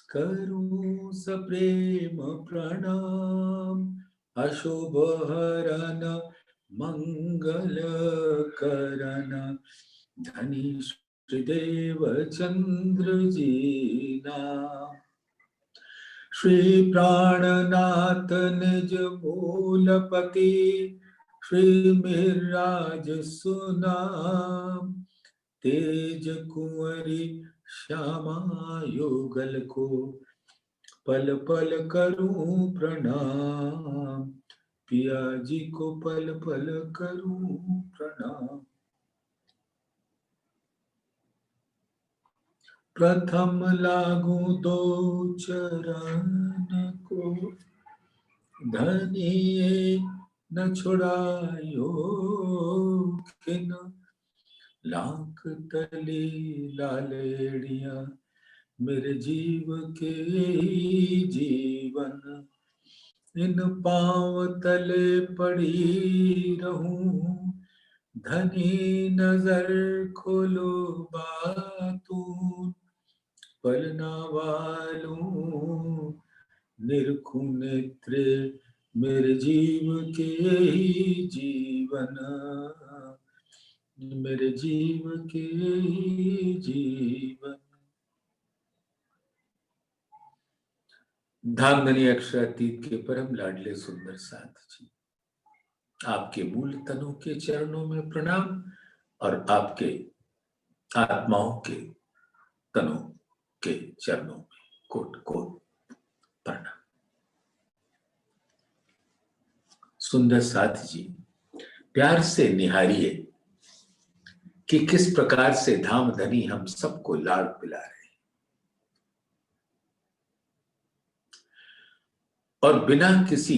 करूं सप्रेम प्रणाम, अशुभ हरन मंगल करन, धनी श्रीदेव चंद्र जी नाम। श्री प्राणनाथ निज मूलपति, श्री मिहिरराज सुनाम, तेज कुंवरी श्यामा युगल को, पल पल करूं प्रणाम, पिया जी को पल पल करूं प्रणाम। प्रथम लागू दो चरण को, धनिये न छुड़ायो खिन, लाख तले लालेड़िया मेरे जीव के जीवन, इन पांव तले पड़ी रहूं, धनी नजर खोलो बातून, पलना वालूं निरखूं नेत्रे मेरे जीव के ही जीवन, मेरे जीव के ही जीवन। धामधनी अक्षरातीत के परम लाडले सुंदर साथ जी, आपके मूल तनों के चरणों में प्रणाम और आपके आत्माओं के तनों के चरणों में कोट कोट प्रणाम। सुंदर साथ जी, प्यार से निहारिए कि किस प्रकार से धामधनी हम सबको लाड़ पिला रहे हैं, और बिना किसी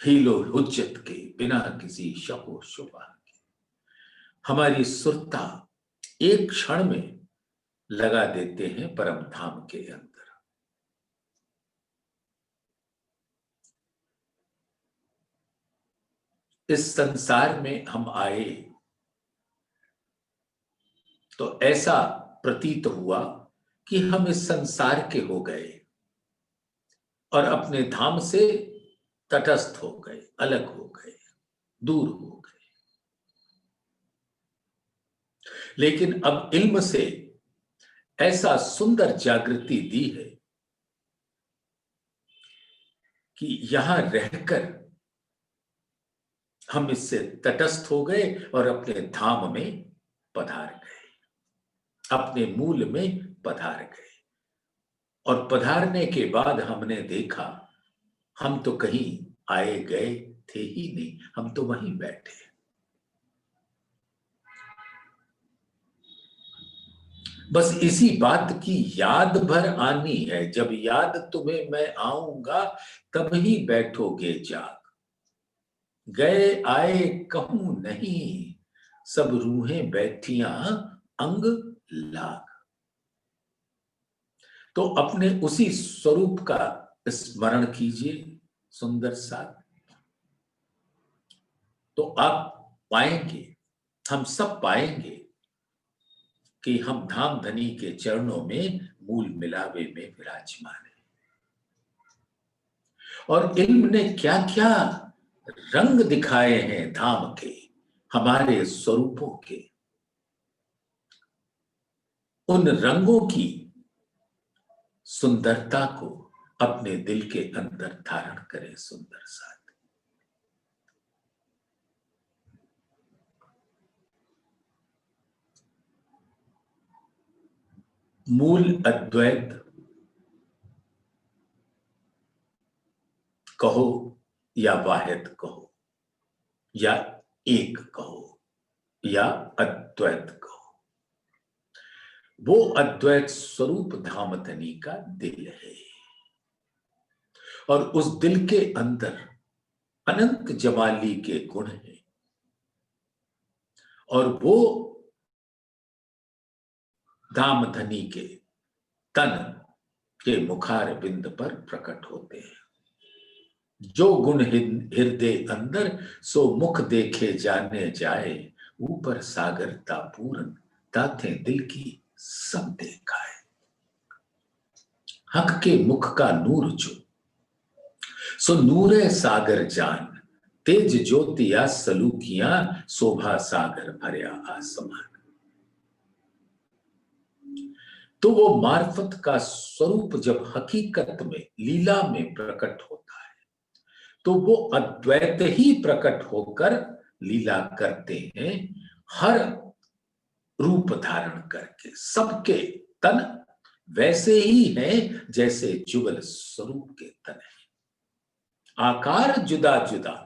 हीलो हुज्जत के, बिना किसी शको शुबा के हमारी सुरता एक क्षण में लगा देते हैं परम धाम के अंदर। इस संसार में हम आए तो ऐसा प्रतीत हुआ कि हम इस संसार के हो गए और अपने धाम से तटस्थ हो गए, अलग हो गए, दूर हो गए। लेकिन अब इल्म से ऐसा सुंदर जागृति दी है कि यहां रहकर हम इससे तटस्थ हो गए और अपने धाम में पधार गए, अपने मूल में पधार गए। और पधारने के बाद हमने देखा हम तो कहीं आए गए थे ही नहीं, हम तो वहीं बैठे। बस इसी बात की याद भर आनी है, जब याद तुम्हें मैं आऊंगा तब ही बैठोगे जाग, गए आए कहूं नहीं, सब रूहें बैठियां अंग लाग। तो अपने उसी स्वरूप का स्मरण कीजिए सुंदर साथ, तो आप पाएंगे, हम सब पाएंगे कि हम धामधनी के चरणों में मूल मिलावे में विराजमान है। और इल्म ने क्या क्या रंग दिखाए हैं धाम के, हमारे स्वरूपों के, उन रंगों की सुंदरता को अपने दिल के अंदर धारण करें सुंदर साथ। मूल अद्वैत कहो या वाहिद कहो या एक कहो या अद्वैत कहो, वो अद्वैत स्वरूप धामधनी का दिल है। और उस दिल के अंदर अनंत जमाली के गुण हैं और वो धामधनी के तन के मुखार बिंद पर प्रकट होते हैं। जो गुण हृदय अंदर सो मुख देखे जाने जाए, ऊपर सागरता पूर्ण ताथे दिल की सब देखा है। हक के मुख का नूर जो, सो नूरे सागर जान, तेज ज्योतिया सलूकियां, शोभा सागर भरया आसमान। तो वो मार्फत का स्वरूप जब हकीकत में लीला में प्रकट होता है, तो वो अद्वैत ही प्रकट होकर लीला करते हैं, हर रूप धारण करके। सबके तन वैसे ही हैं जैसे जुगल स्वरूप के तन है, आकार जुदा जुदा,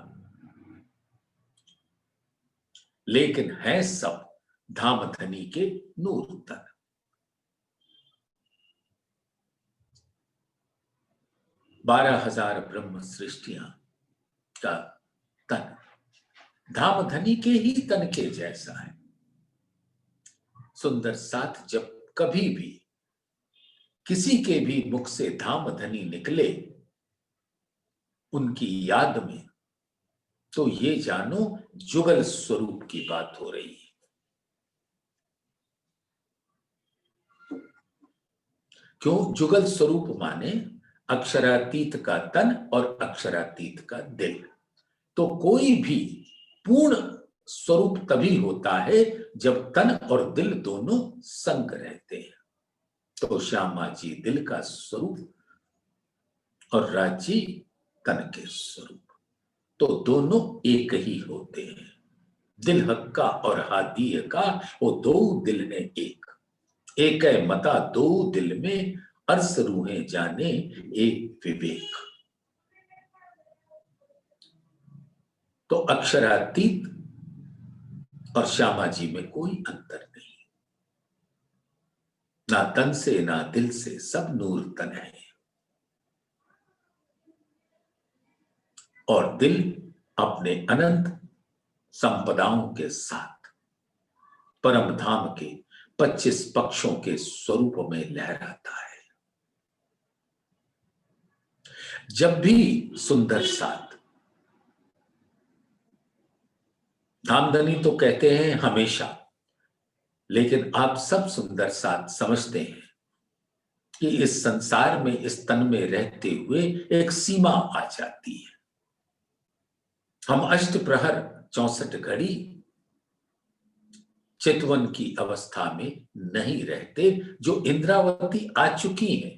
लेकिन है सब धामधनी के नूर तन। 12,000 ब्रह्म सृष्टियां का तन धामधनी के ही तन के जैसा है। सुंदर साथ जब कभी भी किसी के भी मुख से धामधनी निकले उनकी याद में, तो ये जानो जुगल स्वरूप की बात हो रही है। क्यों? जुगल स्वरूप माने अक्षरातीत का तन और अक्षरातीत का दिल। तो कोई भी पूर्ण स्वरूप तभी होता है जब तन और दिल दोनों संग रहते हैं। तो श्यामा जी दिल का स्वरूप और राज जी तन के स्वरूप, तो दोनों एक ही होते हैं। दिल हक्का और हादी का, वो दो दिल है एक, एक है मता दो दिल में, अर्स रूहें जाने एक विवेक। तो अक्षरातीत और श्यामा जी में कोई अंतर नहीं, ना तन से ना दिल से, सब नूर तन है। और दिल अपने अनंत संपदाओं के साथ परम धाम के 25 पक्षों के स्वरूप में लहराता है। जब भी सुंदर साथ, धामधनी तो कहते हैं हमेशा, लेकिन आप सब सुंदर साथ समझते हैं कि इस संसार में इस तन में रहते हुए एक सीमा आ जाती है। हम अष्ट प्रहर 64 घड़ी चितवन की अवस्था में नहीं रहते। जो इंद्रावती आ चुकी हैं,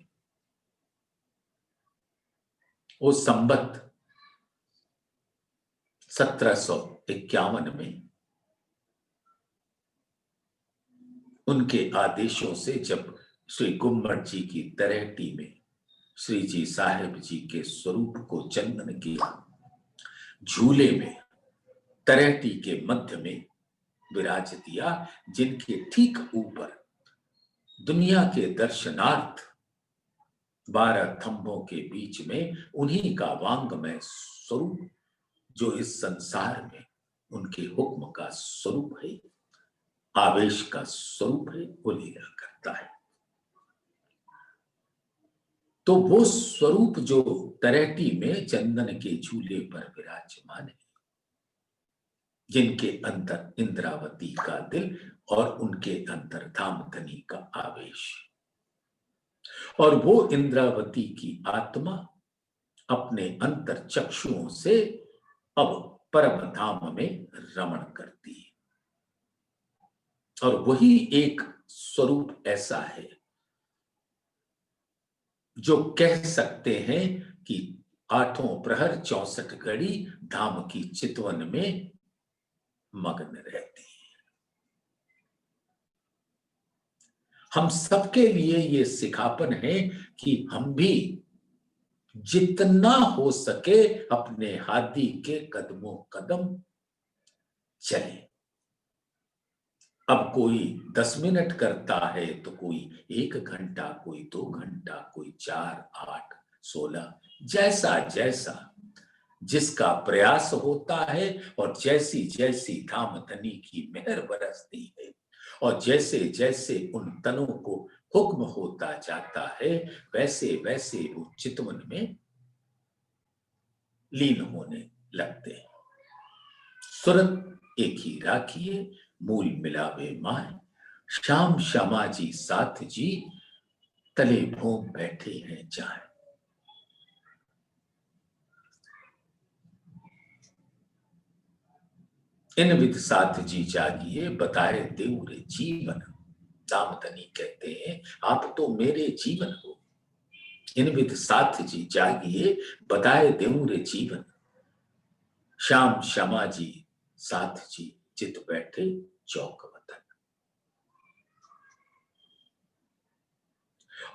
वो संबत 1751 में उनके आदेशों से जब श्री गुम्मट जी की तरेटी में श्री जी साहेब जी के स्वरूप को चंदन के झूले में तरेटी के मध्य में विराज दिया, जिनके ठीक ऊपर दुनिया के दर्शनार्थ 12 थंभों के बीच में उन्हीं का वांगमय स्वरूप, जो इस संसार में उनके हुक्म का स्वरूप है, आवेश का स्वरूप है, वो लीला करता है। तो वो स्वरूप जो तरेटी में चंदन के झूले पर विराजमान है, जिनके अंदर इंद्रावती का दिल और उनके अंदर धामधनी का आवेश, और वो इंद्रावती की आत्मा अपने अंतर चक्षुओं से अब परम धाम में रमण करती है। और वही एक स्वरूप ऐसा है जो कह सकते हैं कि 8 प्रहर 64 घड़ी धाम की चितवन में मग्न रहती है। हम सबके लिए ये सिखापन है कि हम भी जितना हो सके अपने हादी के कदमों कदम चले। अब कोई 10 मिनट करता है, तो कोई 1 घंटा, कोई 2 घंटा, कोई 4, 8, 16, जैसा जैसा जिसका प्रयास होता है, और जैसी जैसी धामधनी की मेहर बरसती है, और जैसे जैसे उन तनों को हुक्म होता जाता है, वैसे वैसे वो चितवन में लीन होने लगते हैं। सुरत एक ही राखिए, मूल मिलावे माए, श्याम श्यामा जी साथ जी, तले भोग बैठे हैं जाए। इन विध साथ जी जागिए बताए देव रे जीवन। दामदनी कहते हैं आप तो मेरे जीवन हो। इन विध साथ जी जागिए बताए देव रे जीवन। श्याम श्यामा जी साथ जी चित बैठे चौक वतन।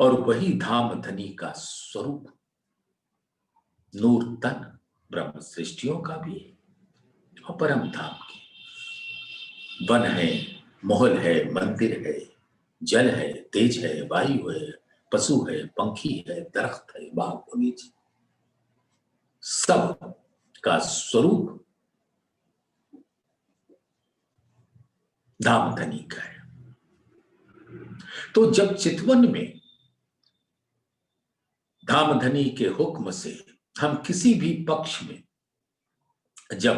और वही धाम धनी का स्वरूप नूर तन ब्रह्म सृष्टियों का भी है और परम धाम की। वन है, महल है, मंदिर है, जल है, तेज है, वायु है, पशु है, पंखी है, दरख्त है, बाग बगीचे, सब का स्वरूप धाम धनी का है। तो जब चितवन में धाम धनी के हुक्म से हम किसी भी पक्ष में जब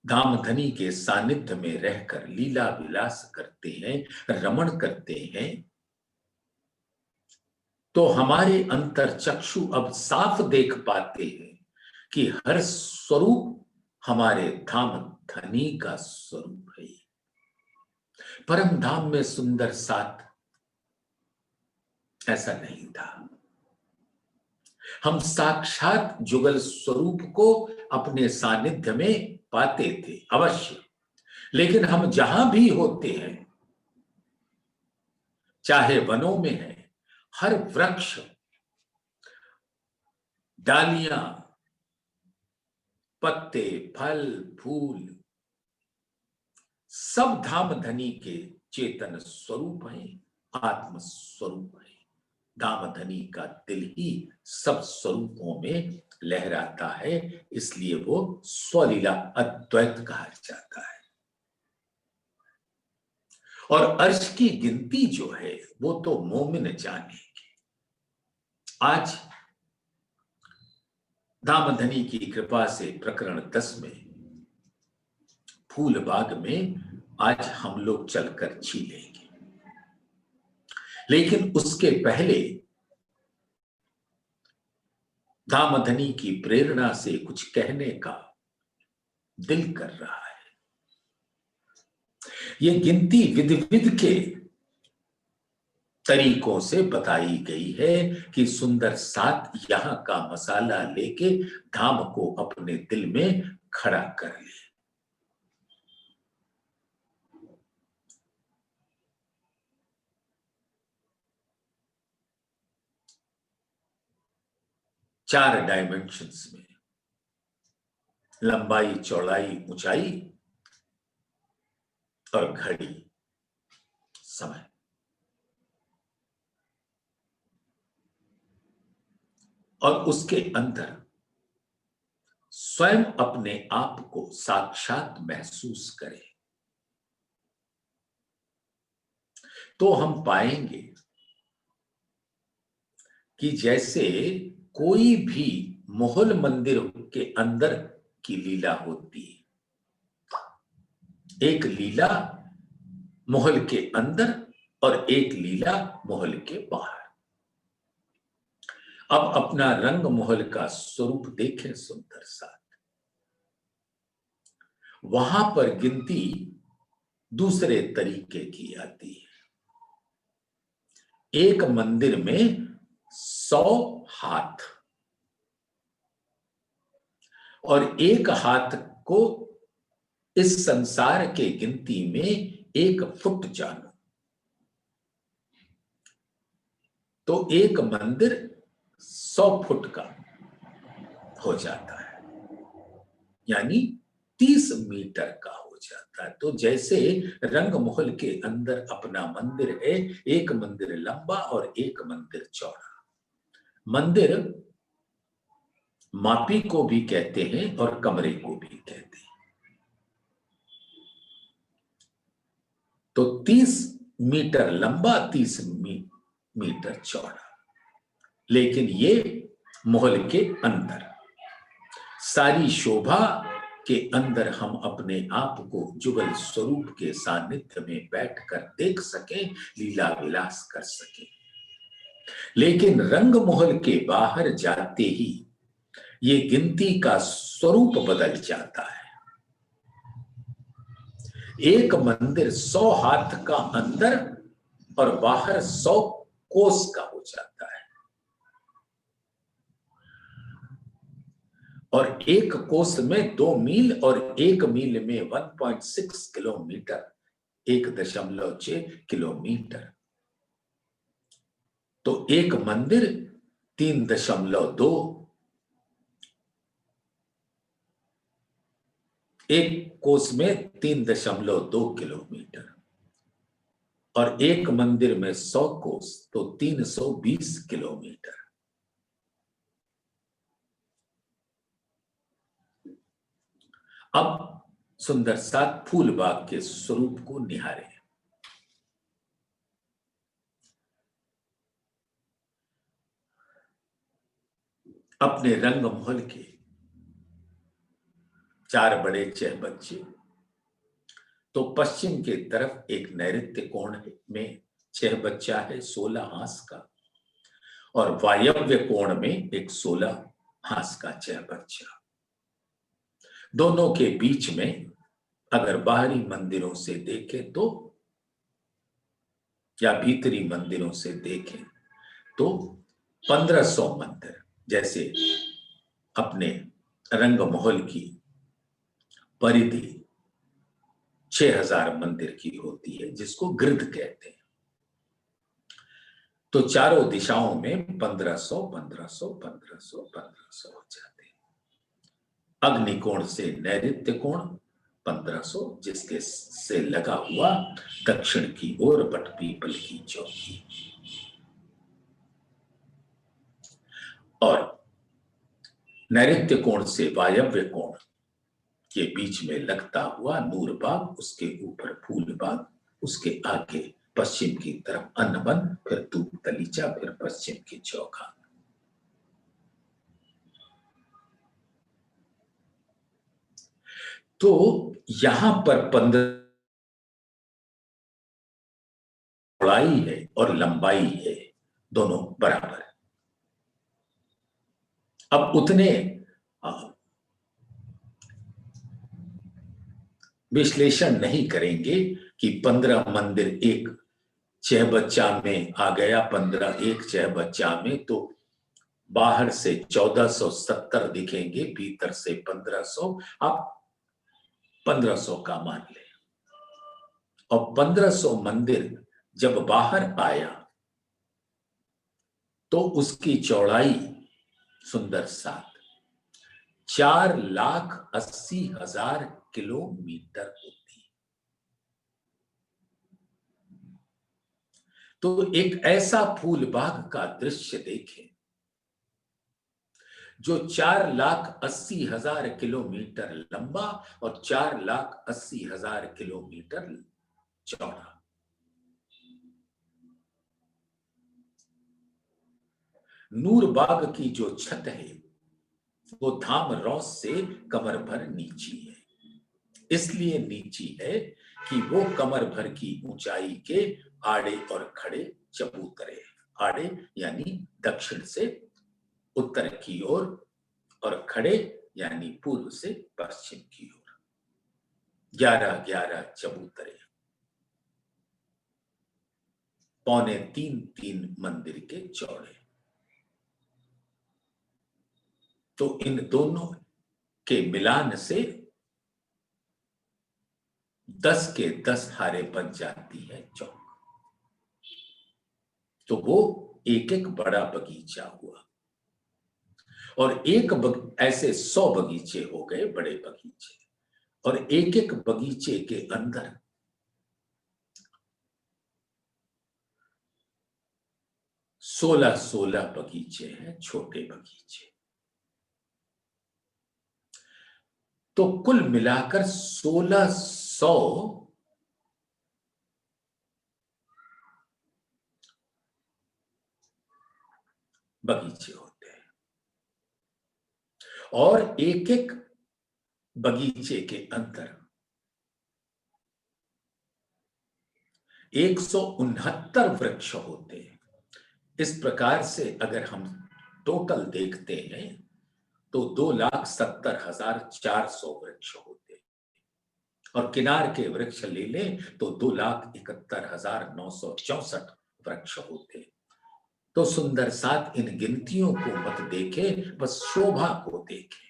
धाम धनी के सानिध्य में रहकर लीला विलास करते हैं, रमण करते हैं, तो हमारे अंतर चक्षु अब साफ देख पाते हैं कि हर स्वरूप हमारे धाम धनी का स्वरूप है। परम धाम में सुंदर साथ ऐसा नहीं था। हम साक्षात जुगल स्वरूप को अपने सानिध्य में पाते थे अवश्य, लेकिन हम जहां भी होते हैं, चाहे वनों में है, हर वृक्ष, डालियां, पत्ते, फल, फूल सब धाम धनी के चेतन स्वरूप हैं, आत्म स्वरूप है। धाम धनी का दिल ही सब स्वरूपों में लहराता है, इसलिए वो स्वलीला अद्वैत कहा जाता है। और अर्श की गिनती जो है वो तो मोमिन जानेंगे। आज धाम धनी की कृपा से प्रकरण 10 में फूल बाग में आज हम लोग चलकर छीलेंगे, लेकिन उसके पहले धाम धनी की प्रेरणा से कुछ कहने का दिल कर रहा है। ये गिनती विध विध के तरीकों से बताई गई है कि सुंदर साथ यहां का मसाला लेके धाम को अपने दिल में खड़ा कर ले। चार डायमेंशंस में, लंबाई, चौड़ाई, ऊंचाई और घड़ी, समय। और उसके अंदर स्वयं अपने आप को साक्षात महसूस करें तो हम पाएंगे कि जैसे कोई भी महल मंदिर के अंदर की लीला होती है, एक लीला महल के अंदर और एक लीला महल के बाहर। अब अपना रंग महल का स्वरूप देखें सुंदर साथ। वहां पर गिनती दूसरे तरीके की आती है। एक मंदिर में 100 हाथ और एक हाथ को इस संसार के गिनती में 1 फुट जानो, तो एक मंदिर 100 फुट का हो जाता है, यानी 30 मीटर का हो जाता है। तो जैसे रंग महल के अंदर अपना मंदिर है, एक मंदिर लंबा और एक मंदिर चौड़ा। मंदिर मापी को भी कहते हैं और कमरे को भी कहते हैं। तो 30 मीटर लंबा, 30 मीटर चौड़ा, लेकिन ये महल के अंदर सारी शोभा के अंदर हम अपने आप को जुगल स्वरूप के सानिध्य में बैठकर देख सकें, लीला विलास कर सकें। लेकिन रंग महल के बाहर जाते ही ये गिनती का स्वरूप बदल जाता है। एक मंदिर 100 हाथ का अंदर और बाहर 100 कोस का हो जाता है, और एक कोस में 2 मील और 1 मील में 1.6 किलोमीटर, 1.6 किलोमीटर। तो एक मंदिर 3.2, एक कोस में 3.2 किलोमीटर, और एक मंदिर में 100 कोस तो 320 किलोमीटर। अब सुंदर साथ फूलबाग के स्वरूप को निहारें। अपने रंग महल के 4 बड़े चहबच्चे, तो पश्चिम के तरफ एक नैऋत्य कोण में चहबच्चा है 16 हांस का, और वायव्य कोण में एक 16 हांस का चहबच्चा। दोनों के बीच में अगर बाहरी मंदिरों से देखें तो, या भीतरी मंदिरों से देखें तो 1500 मंदिर, जैसे अपने रंग महल की परिधि 6000 मंदिर की होती है, जिसको गृध कहते हैं। तो चारों दिशाओं में 1500 1500 1500 1500 हो जाते हैं। अग्निकोण से नैऋत्य कोण 1500, जिसके से लगा हुआ दक्षिण की ओर बटपीपल की चौकी, और नैऋत्य कोण से वायव्य कोण के बीच में लगता हुआ नूरबाग, उसके ऊपर फूलबाग, उसके आगे पश्चिम की तरफ अन्नवन, फिर धूप तलीचा, फिर पश्चिम की चौखा। तो यहां पर 15 चौड़ाई है और लंबाई है, दोनों बराबर। अब उतने विश्लेषण नहीं करेंगे कि 15 मंदिर एक चहबच्चा में आ गया, 15 एक चहबच्चा में, तो बाहर से 1470 दिखेंगे, भीतर से 1500। आप 1500 का मान लें, और 1500 मंदिर जब बाहर आया तो उसकी चौड़ाई सुंदर साथ 4,80,000 किलोमीटर होती। तो एक ऐसा फूलबाग का दृश्य देखें जो 4,80,000 किलोमीटर लंबा और 4,80,000 किलोमीटर चौड़ा। नूरबाग की जो छत है वो धाम रौस से कमर भर नीची है। इसलिए नीची है कि वो कमर भर की ऊंचाई के आड़े और खड़े चबूतरे, आड़े यानी दक्षिण से उत्तर की ओर, और खड़े यानी पूर्व से पश्चिम की ओर, 11-11 चबूतरे, 3.25 मंदिर के चौड़े। तो इन दोनों के मिलान से 10 के 10 हारे बन जाती है चौक। तो वो एक एक बड़ा बगीचा हुआ, और ऐसे 100 बगीचे हो गए, बड़े बगीचे, और एक एक बगीचे के अंदर 16-16 बगीचे हैं, छोटे बगीचे। तो कुल मिलाकर 1600 बगीचे होते हैं, और एक एक बगीचे के अंदर 169 वृक्ष होते हैं। इस प्रकार से अगर हम टोटल देखते हैं तो 2,70,400 वृक्ष होते हैं, और किनार के वृक्ष ले लें तो 2,71,964 वृक्ष होते। तो सुंदर साथ इन गिनतियों को मत देखे, बस शोभा को देखे।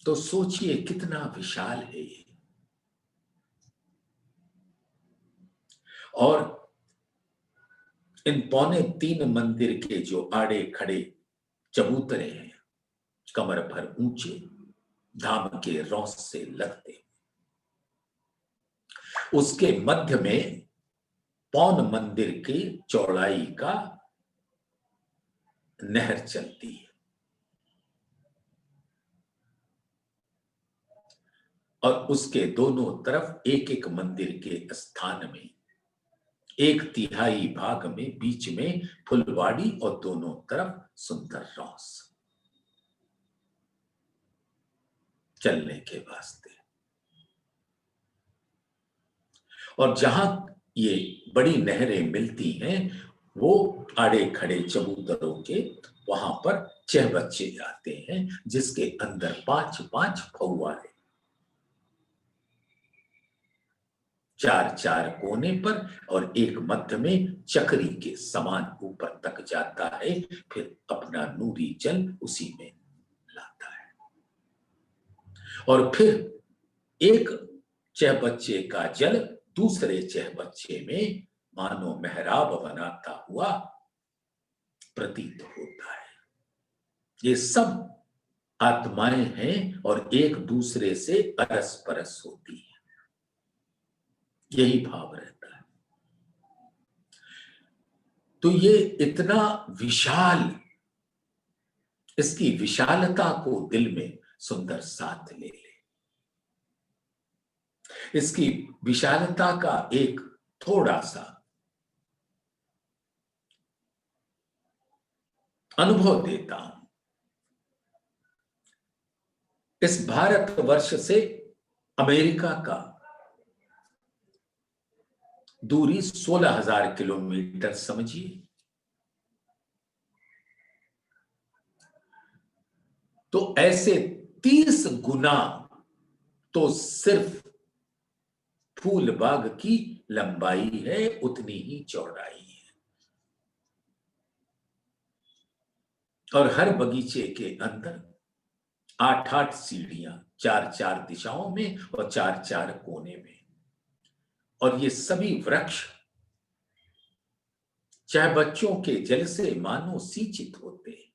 तो सोचिए कितना विशाल है ये। और इन 3.25 मंदिर के जो आड़े खड़े चबूतरे हैं, कमर भर ऊंचे, धाम के रौस से लगते, उसके मध्य में पौन मंदिर की चौड़ाई का नहर चलती है, और उसके दोनों तरफ एक एक मंदिर के स्थान में 1/3 भाग में बीच में फुलवाड़ी और दोनों तरफ सुंदर रौस चलने के वास्ते। और जहां ये बड़ी नहरें मिलती हैं वो आड़े खड़े चबूतरों के वहां पर 6 बच्चे आते हैं, जिसके अंदर 5-5 फव्वारे 4-4 कोने पर, और एक मध्य में चक्री के समान ऊपर तक जाता है, फिर अपना नूरी जल उसी में लाता है। और फिर एक 6 बच्चे का जल दूसरे 6 बच्चे में मानो मेहराब बनाता हुआ प्रतीत होता है। ये सब आत्माएं हैं और एक दूसरे से अरस परस होती है, यही भाव रहता है। तो ये इतना विशाल, इसकी विशालता को दिल में सुंदर साथ ले ले। इसकी विशालता का एक थोड़ा सा अनुभव देता हूं। इस भारतवर्ष से अमेरिका का दूरी 16,000 किलोमीटर समझिए। तो ऐसे 30 गुना तो सिर्फ फूल बाग की लंबाई है, उतनी ही चौड़ाई है। और हर बगीचे के अंदर 8-8 सीढ़ियां, 4-4 दिशाओं में और 4-4 कोने में। और ये सभी वृक्ष चाहे बच्चों के जल से मानो सिंचित होते हैं।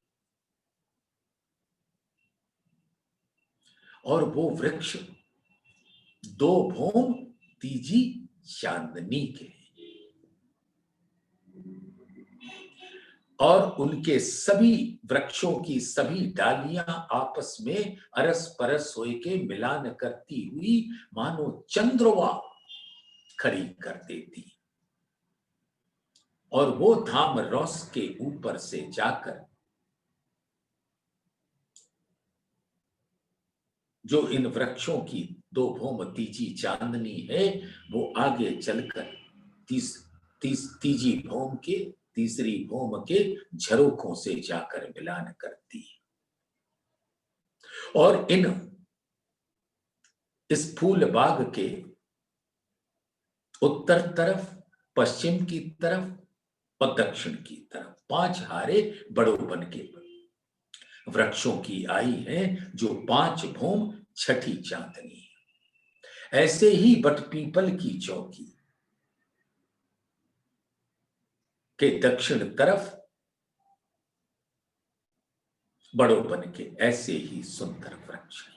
और वो वृक्ष 2 भौम तीजी चांदनी के हैं, और उनके सभी वृक्षों की सभी डालियां आपस में अरस परस होए के मिलान करती हुई मानो चंद्रवा खड़ी कर देती। और वो धाम रौस के ऊपर से जाकर जो इन वृक्षों की 2 भौम तीजी चांदनी है, वो आगे चलकर तीजी भौम के तीसरी भौम के झरोखों से जाकर मिलान करती है। और इस फूल बाग के उत्तर तरफ, पश्चिम की तरफ और दक्षिण की तरफ 5 हारे बड़ों बन के वृक्षों की आई है, जो 5 भौम छठी चांदनी है। ऐसे ही बटपीपल की चौकी के दक्षिण तरफ बड़ों बन के ऐसे ही सुंदर वृक्ष है,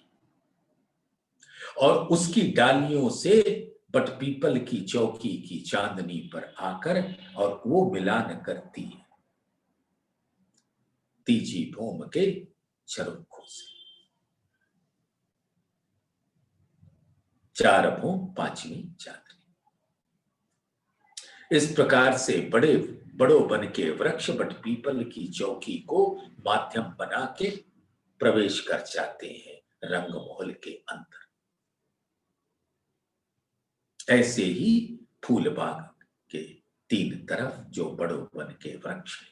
और उसकी डालियों से बटपीपल की चौकी की चांदनी पर आकर और वो मिलान करती है तीजी भौम के झरोखों से। 4 भौम 5वीं चांदनी। इस प्रकार से बड़ों बन के वृक्ष बटपीपल की चौकी को माध्यम बना के प्रवेश कर जाते हैं रंगमहल के अंदर। ऐसे ही फूल बाग के तीन तरफ जो बड़ो वन के वृक्ष हैं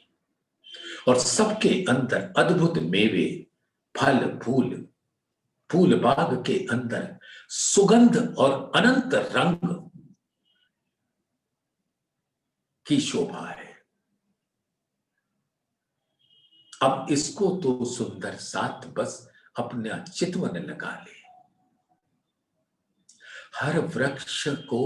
और सबके अंदर अद्भुत मेवे, फल, फूल, फूल बाग के अंदर सुगंध और अनंत रंग की शोभा है। अब इसको तो सुंदर साथ बस अपना चितवन लगा ले। हर वृक्ष को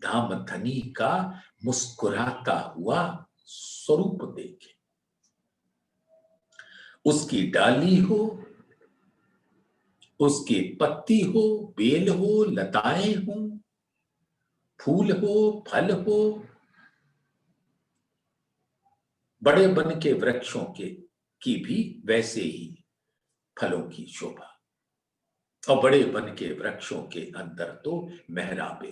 धामधनी का मुस्कुराता हुआ स्वरूप देखे। उसकी डाली हो, उसकी पत्ती हो, बेल हो, लताएं हो, फूल हो, फल हो, बड़े वन के वृक्षों की भी वैसे ही फलों की शोभा। और बड़े वन के वृक्षों के अंदर तो मेहराबे,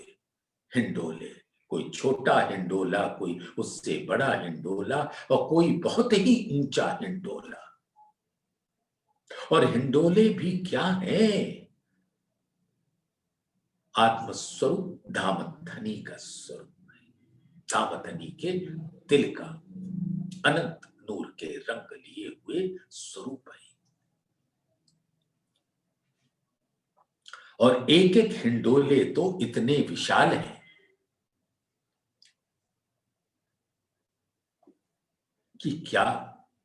हिंडोले, कोई छोटा हिंडोला, कोई उससे बड़ा हिंडोला और कोई बहुत ही ऊंचा हिंडोला। और हिंडोले भी क्या है? आत्मस्वरूप धामधनी का स्वरूप है। धामधनी के दिल का अनंत नूर के रंग लिए हुए स्वरूप है। और एक एक हिंडोले तो इतने विशाल हैं कि क्या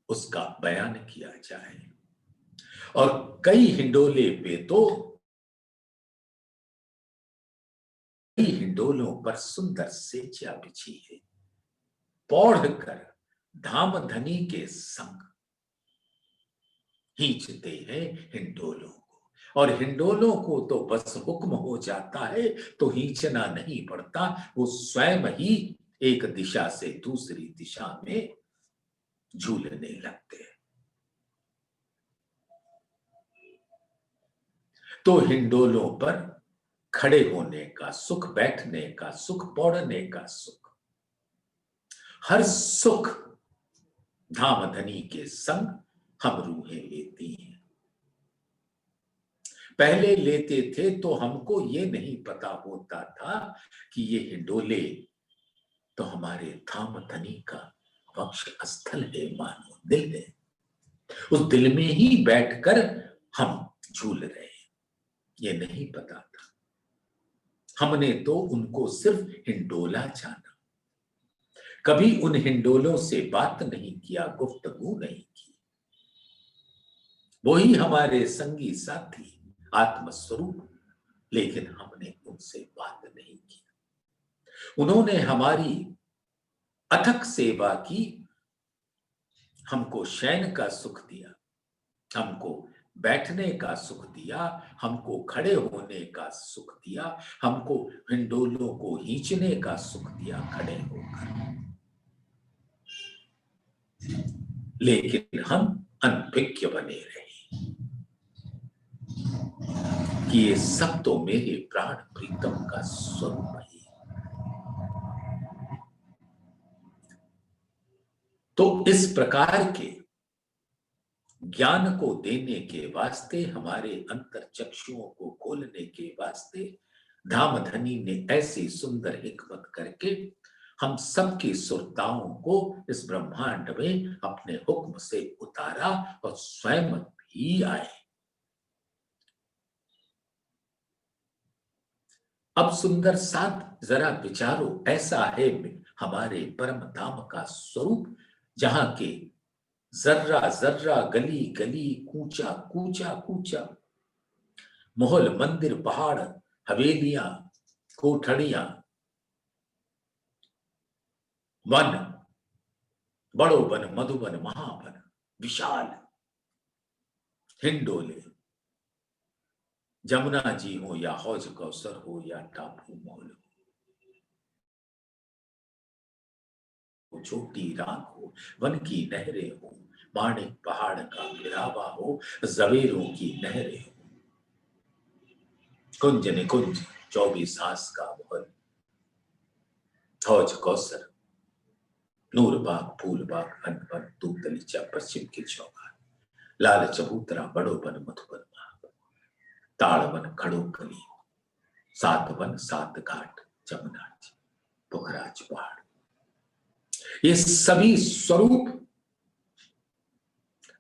उसका बयान किया जाए। और कई हिंडोले पे तो कई हिंडोलों पर सुंदर सेचिया बिछी है। पौढ़ कर धामधनी के संग खींचते हैं हिंडोलों को। और हिंडोलों को तो बस हुक्म हो जाता है तो खींचना नहीं पड़ता, वो स्वयं ही एक दिशा से दूसरी दिशा में झूलने लगते हैं। तो हिंडोलों पर खड़े होने का सुख, बैठने का सुख, पौड़ने का सुख, हर सुख धामधनी के संग हम रूहें लेती हैं। पहले लेते थे तो हमको ये नहीं पता होता था कि ये हिंडोले तो हमारे धामधनी का वक्ष स्थल है, मानो दिल है। उस दिल में ही बैठकर हम झूल रहे हैं, ये नहीं पता था। हमने तो उनको सिर्फ हिंडोला जाना, कभी उन हिंडोलों से बात नहीं किया, गुफ्तगू नहीं की। वही हमारे संगी साथी आत्मस्वरूप, लेकिन हमने उनसे बात नहीं की। उन्होंने हमारी अथक सेवा की, हमको शयन का सुख दिया, हमको बैठने का सुख दिया, हमको खड़े होने का सुख दिया, हमको हिंडोलों को खींचने का सुख दिया खड़े होकर। लेकिन हम अनभिज्ञ बने रहे कि ये सब तो मेरे प्राण प्रीतम का स्वरूप है। तो इस प्रकार के ज्ञान को देने के वास्ते, हमारे अंतर चक्षुओं को खोलने के वास्ते धामधनी ने ऐसी सुंदर हिकमत करके हम सबकी सुरताओं को इस ब्रह्मांड में अपने हुक्म से उतारा और स्वयं भी आए। अब सुंदर साथ जरा विचारो, ऐसा है हमारे परम धाम का स्वरूप, जहां के जर्रा जर्रा, गली गली, कूचा कूचा कूचा, महल, मंदिर, पहाड़, हवेलियां, कोठड़ियां, वन, बड़ो वन, मधुवन, महावन, विशाल हिंडोले, जमुना जी हो या हौज कौसर हो या टापू मॉल हो, छोटी राख हो, वन की नहरें हो, माणिक पहाड़ का गिरावा हो, जवेरों की नहरें हो, कुंज निकुंज, 24 आस का महल, हौज कौसर, नूर बाग, फूल बाग, अनवन, दूब दलीचा, पश्चिम की चौगान, लाल चबूतरा, बड़ो वन, मधुबन, महावन, ताड़ वन, खड़ो कली, सात वन, सात घाट, जमुना जी, पुखराज पहाड़, ये सभी स्वरूप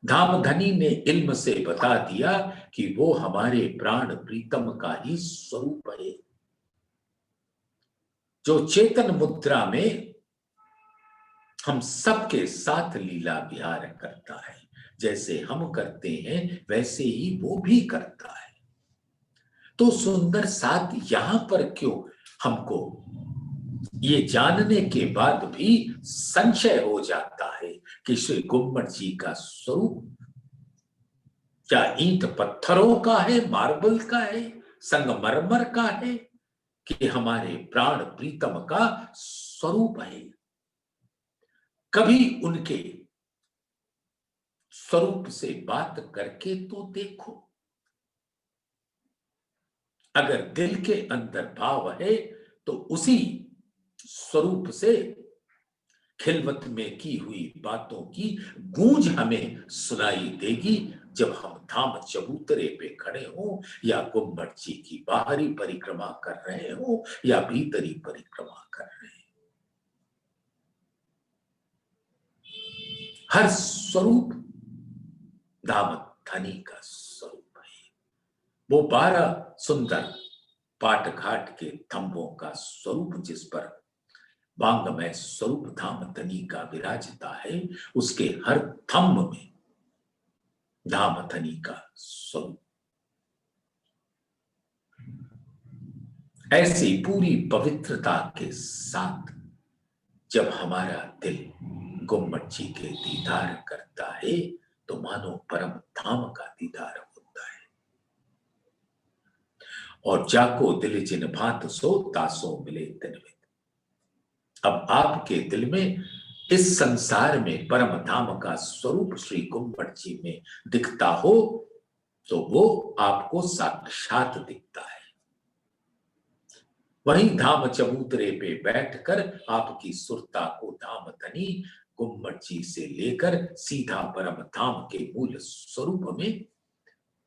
धामधनी ने इल्म से बता दिया कि वो हमारे प्राण प्रीतम का ही स्वरूप है, जो चेतन मुद्रा में हम सबके साथ लीला विहार करता है। जैसे हम करते हैं वैसे ही वो भी करता है। तो सुंदर साथ यहां पर क्यों हमको ये जानने के बाद भी संशय हो जाता है कि श्री गुम्मट जी का स्वरूप क्या ईंट पत्थरों का है, मार्बल का है, संगमरमर का है, कि हमारे प्राण प्रीतम का स्वरूप है। कभी उनके स्वरूप से बात करके तो देखो। अगर दिल के अंदर भाव है तो उसी स्वरूप से खिलवत में की हुई बातों की गूंज हमें सुनाई देगी, जब हम धाम चबूतरे पे खड़े हो या गुम्बद जी की बाहरी परिक्रमा कर रहे हो या भीतरी परिक्रमा कर रहे हैं। हर स्वरूप धामधनी का स्वरूप है। वो 12 सुंदर पाट घाट के थंबों का स्वरूप जिस पर वांगमय स्वरूप धामधनी का विराजता है, उसके हर थंब में धामधनी का स्वरूप। ऐसी पूरी पवित्रता के साथ जब हमारा दिल गुम्मट जी के दीदार करता है तो मानो परम धाम का दीदार होता है। और जाको दिल जिन भांत सो तासो मिले तिनवित। अब आपके दिल में इस संसार में परम धाम का स्वरूप श्री गुम्मट जी में दिखता हो तो वो आपको साक्षात दिखता है। वहीं धाम चबूतरे पे बैठकर आपकी सुरता को धामधनी गुम्मट जी से लेकर सीधा परम धाम के मूल स्वरूप में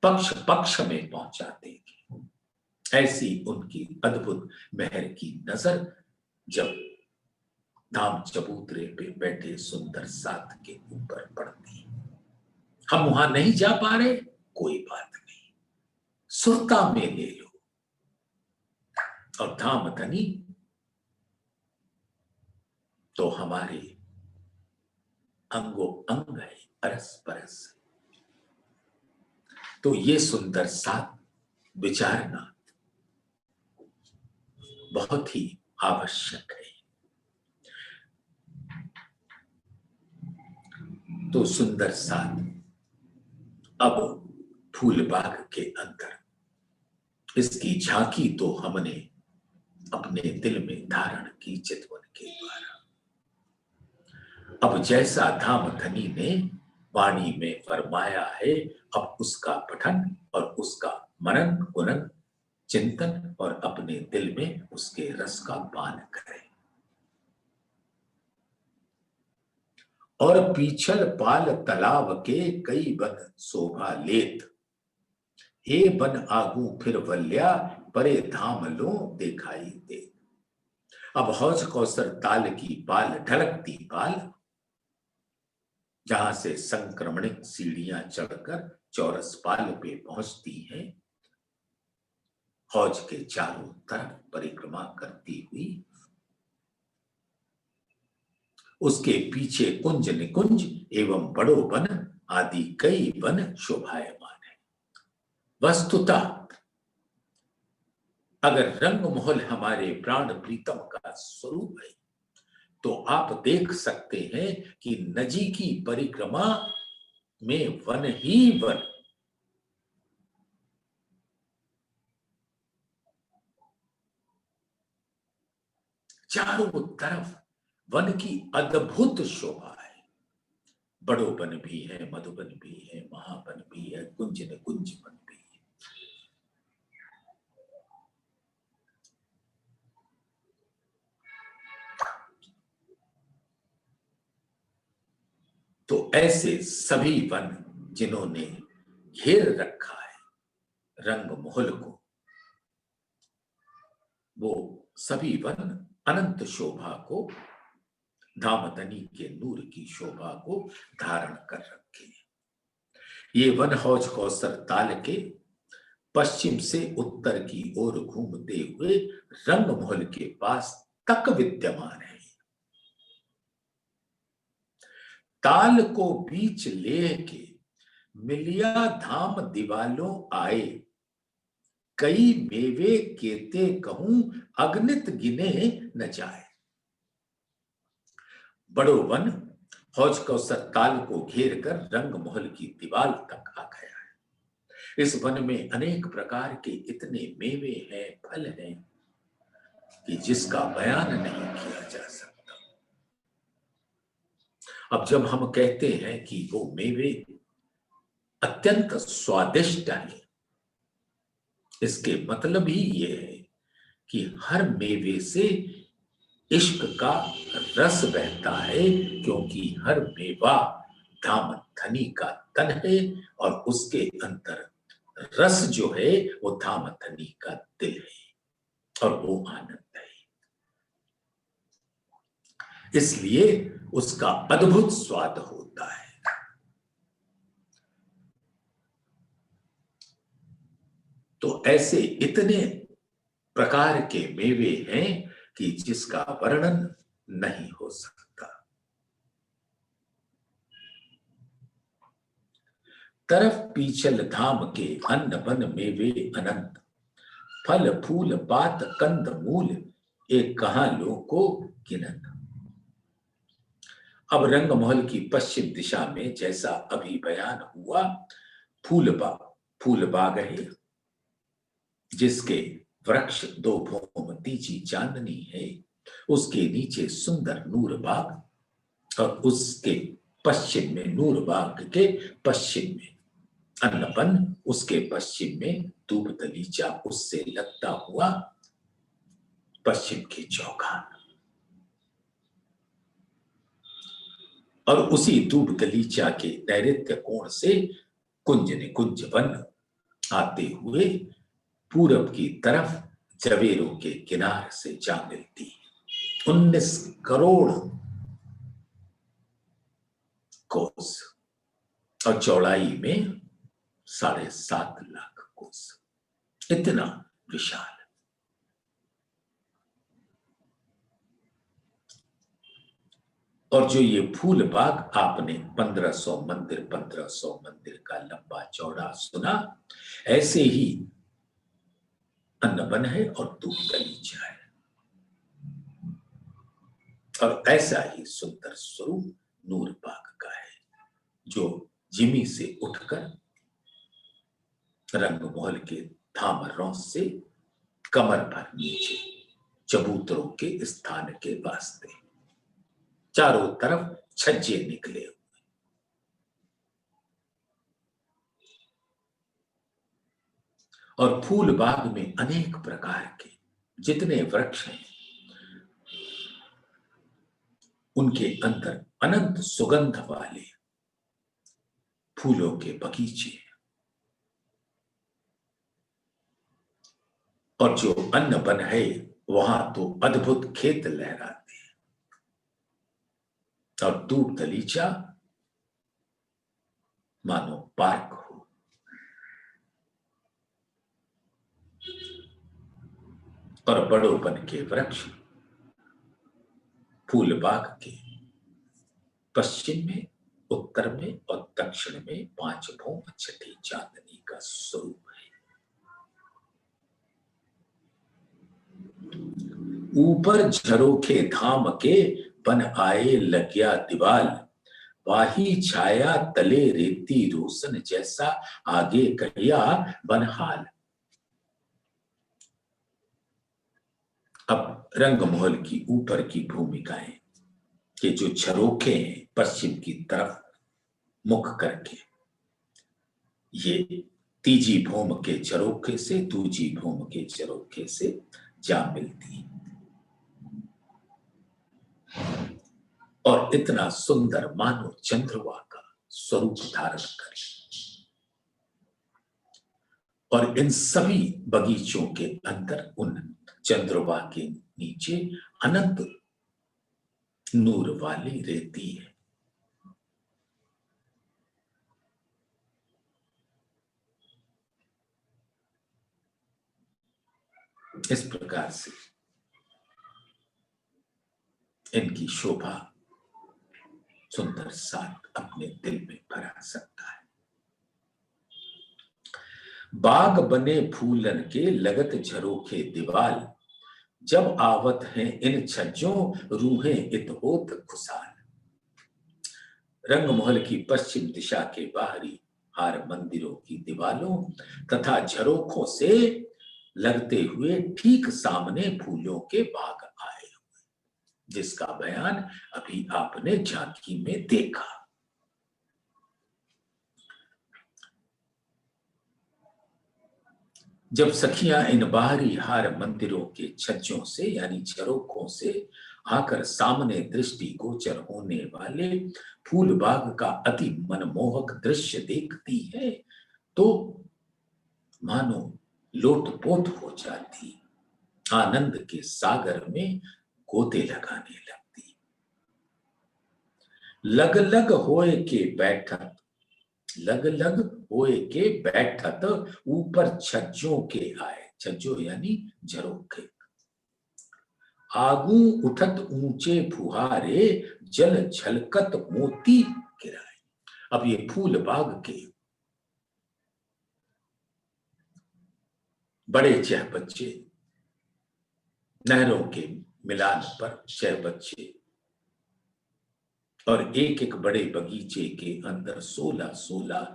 पक्ष पक्ष में पहुंचा देगी। ऐसी उनकी अद्भुत मेहर की नजर जब धाम चबूतरे पे बैठे सुंदर साथ के ऊपर पड़ती। हम वहां नहीं जा पा रहे, कोई बात नहीं, सुरता में ले लो। और धामधनी तो हमारे अंगो अंग है, अरस परस। तो ये सुंदर साथ विचारना बहुत ही आवश्यक है। तो सुंदर साथ अब फूलबाग के अंदर इसकी झांकी तो हमने अपने दिल में धारण की चितवन के द्वारा। अब जैसा धामधनी ने वाणी में फरमाया है, अब उसका पठन और उसका मनन गुणन चिंतन और अपने दिल में उसके रस का पान करें। और पीछल पाल तालाब के कई बन शोभा लेत, हे बन आगू फिर वल्या परे धाम लो दिखाई दे। अब हौज कौसर ताल की पाल ढलकती पाल, जहां से संक्रमणिक सीढ़ियां चढ़कर चौरस पाल पे पहुंचती हैं, हौज के चारों तरफ परिक्रमा करती हुई, उसके पीछे कुंज निकुंज एवं बड़ो वन आदि कई वन शोभायमान है। वस्तुतः अगर रंग महल हमारे प्राण प्रीतम का स्वरूप है तो आप देख सकते हैं कि नजी की परिक्रमा में वन ही वन, चारों तरफ वन की अद्भुत शोभा है। बड़ो वन भी है, मधुबन भी है, महावन भी है, कुंज निकुंज वन भी है। तो ऐसे सभी वन जिन्होंने घेर रखा है रंग महल को, वो सभी वन अनंत शोभा को, धामधनी के नूर की शोभा को धारण कर रखे। ये वन हौज कौसर ताल के पश्चिम से उत्तर की ओर घूमते हुए रंगमहल के पास तक विद्यमान है। ताल को बीच ले के मिलिया धाम दिवालों आए, कई मेवे केते कहूं अगणित गिने न जाए। बड़ो वन हौज कौसर ताल को घेर कर रंगमहल की दीवार तक आ गया है। इस वन में अनेक प्रकार के इतने मेवे हैं, फल हैं कि जिसका बयान नहीं किया जा सकता। अब जब हम कहते हैं कि वो मेवे अत्यंत स्वादिष्ट है, इसके मतलब ही ये है कि हर मेवे से इश्क का रस बहता है, क्योंकि हर मेवा धामधनी का तन है और उसके अंदर रस जो है वो धामधनी का दिल है और वो आनंद है। इसलिए उसका अद्भुत स्वाद होता है। तो ऐसे इतने प्रकार के मेवे हैं कि जिसका वर्णन नहीं हो सकता। तरफ पीछल धाम के अन्न बन मेवे अनंत, फल फूल पात कंद मूल एक कहां लो को गिनत। अब रंगमहल की पश्चिम दिशा में जैसा अभी बयान हुआ, फूल बाग है, जिसके वृक्ष दो भौम तीजी चांदनी है, उसके नीचे सुंदर नूर बाग और उसके पश्चिम में नूर बाग के पश्चिम में अन्नबन, उसके पश्चिम में दूब दलीचा, उससे लगता हुआ पश्चिम की चौखान, और उसी दूब दलीचा के नैऋत्य कोण से कुंज निकुंज वन आते हुए पूरब की तरफ जवेरों के किनारे से जा मिलती। 19 करोड़ कोस और चौड़ाई में 7.5 लाख कोस, इतना विशाल। और जो ये फूल बाग आपने 1500 मंदिर का लंबा चौड़ा सुना, ऐसे ही अन्नबन है और दूब दलीचा है, और ऐसा ही सुंदर स्वरूप नूर बाग का है, जो जिमी से उठकर रंगमहल के धामरों से कमर भर नीचे चबूतरों के स्थान के वास्ते चारों तरफ छज्जे निकले हुए। और फूल बाग में अनेक प्रकार के जितने वृक्ष हैं, उनके अंदर अनंत सुगंध वाले फूलों के बगीचे, और जो अन्नबन है वहां तो अद्भुत खेत लहराते हैं, और दूब दलीचा मानो पार्क हो। और बड़ो बन के वृक्ष फूल बाग के पश्चिम में, उत्तर में और दक्षिण में 5 भौम छठी चांदनी का स्वरूप है। ऊपर झरोखे धाम के बन आए लग्या दीवाल, वाही छाया तले रेती रोशन जैसा आगे कहिया बनहाल। अब रंगमहल की ऊपर की भूमिकाएं के जो झरोखे हैं पश्चिम की तरफ मुख करके, ये तीजी भौम के झरोखे से दूजी भौम के झरोखे से जा मिलती है, और इतना सुंदर मानो चंद्रमा का स्वरूप धारण करे। और इन सभी बगीचों के अंदर उन चंद्रमा के नीचे अनंत नूर वाली रहती है। इस प्रकार से इनकी शोभा सुंदर साथ अपने दिल में भरा सकता है। बाग बने फूलन के लगत झरोखे दीवाल, जब आवत हैं इन छज्जों रूहें इत होत खुशाल। रंगमहल की पश्चिम दिशा के बाहरी हार मंदिरों की दीवालों तथा झरोखों से लगते हुए ठीक सामने फूलों के बाग आए हुए, जिसका बयान अभी आपने झांकी में देखा। जब सखियां इन बाहरी हार मंदिरों के छज्जों से यानी झरोखों से आकर सामने दृष्टि गोचर होने वाले फूल बाग का अति मनमोहक दृश्य देखती है तो मानो लोटपोट हो जाती, आनंद के सागर में गोते लगाने लगती। लग लग होए के बैठत, लग लग होए के बैठत ऊपर छज्जों के आए, छज्जो यानी झरोखे। आगू उठत ऊंचे फुहारे जल झलकत मोती गिराए। अब ये फूल बाग के बड़े चहबच्चे नहरों के मिलान पर चहबच्चे और एक एक बड़े बगीचे के अंदर 16-16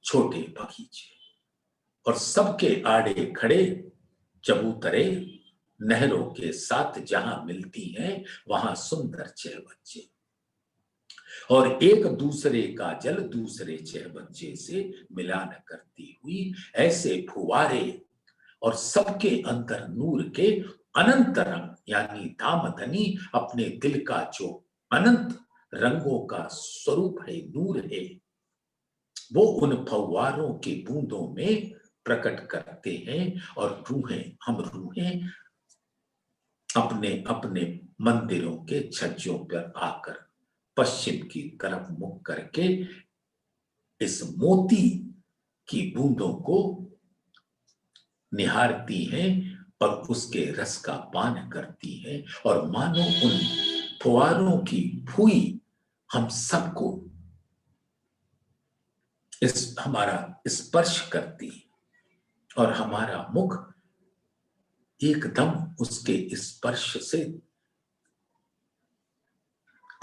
छोटे बगीचे और सबके आड़े खड़े चबूतरे नहरों के साथ जहां मिलती हैं वहां सुंदर चहबच्चे और एक दूसरे का जल दूसरे चहबच्चे से मिलान करती हुई ऐसे फुवारे और सबके अंदर नूर के अनंत रंग यानी धामधनी अपने दिल का जो अनंत रंगों का स्वरूप है, नूर है, वो उन फव्वारों के बूंदों में प्रकट करते हैं और रूहें अपने अपने मंदिरों के छज्जों पर आकर पश्चिम की तरफ मुख करके इस मोती की बूंदों को निहारती हैं और उसके रस का पान करती हैं और मानो उन फुवारों की फूई हम सबको हमारा स्पर्श करती और हमारा मुख एकदम उसके स्पर्श से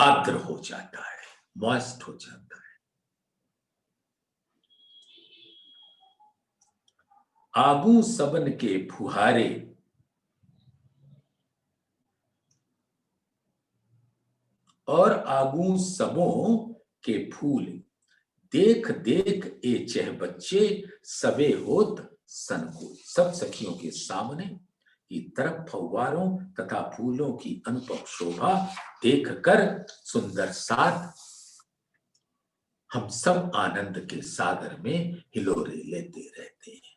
आर्द्र हो जाता है, मॉइस्ट हो जाता है। आगू सबन के फुहारे और आगू सबों के फूल देख देख ए चहबच्चे सबे होत सनकुल। सब सखियों के सामने की तरफ फव्वारों तथा फूलों की अनुपम शोभा देखकर सुंदर साथ हम सब आनंद के सागर में हिलोरे लेते रहते हैं।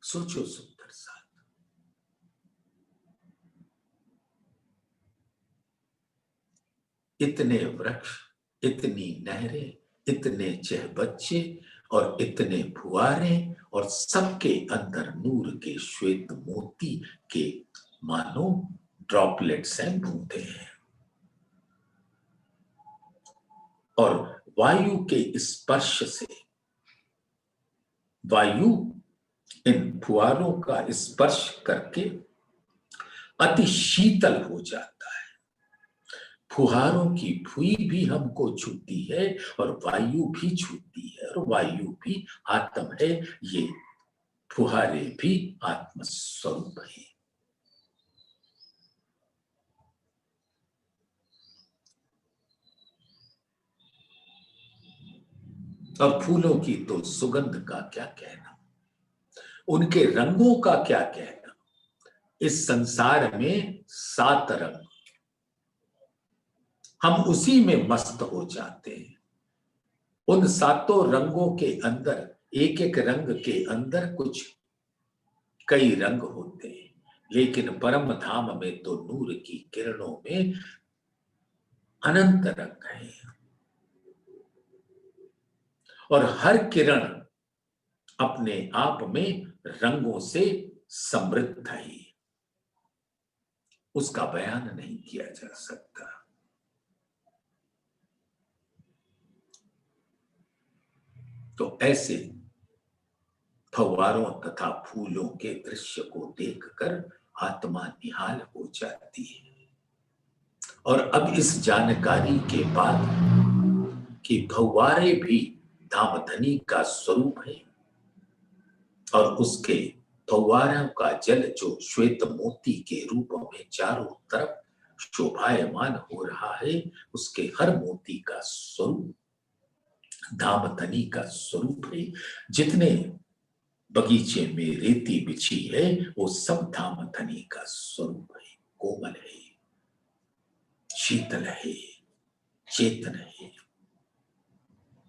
सोचो सुंदर साथ, इतने वृक्ष, इतनी नहरें, इतने चहबच्चे और इतने फुआरे और सबके अंदर नूर के श्वेत मोती के मानो ड्रॉपलेट्स हैं, बूंदे हैं और वायु के स्पर्श से वायु इन फुआरों का स्पर्श करके अति शीतल हो जाता है। फुहारों की फुई भी हमको छूती है और वायु भी छूती है और वायु भी आत्म है, ये फुहारे भी आत्म स्वरूप है। और फूलों की तो सुगंध का क्या कहना, उनके रंगों का क्या कहना। इस संसार में 7 रंग, हम उसी में मस्त हो जाते हैं। उन 7 रंगों के अंदर, एक एक रंग के अंदर कुछ कई रंग होते हैं, लेकिन परम धाम में तो नूर की किरणों में अनंत रंग है, और हर किरण अपने आप में रंगों से समृद्ध है, उसका बयान नहीं किया जा सकता। तो ऐसे फव्वारों तथा फूलों के दृश्य को देखकर आत्मा निहाल हो जाती है। और अब इस जानकारी के बाद कि फव्वारे भी धामधनी का स्वरूप है, और उसके फव्वारों का जल जो श्वेत मोती के रूप में चारों तरफ शोभायमान हो रहा है, उसके हर मोती का स्वरूप धामधनी का स्वरूप है। जितने बगीचे में रेती बिछी है, वो सब धामधनी का स्वरूप है। कोमल है, शीतल है, चेतन है,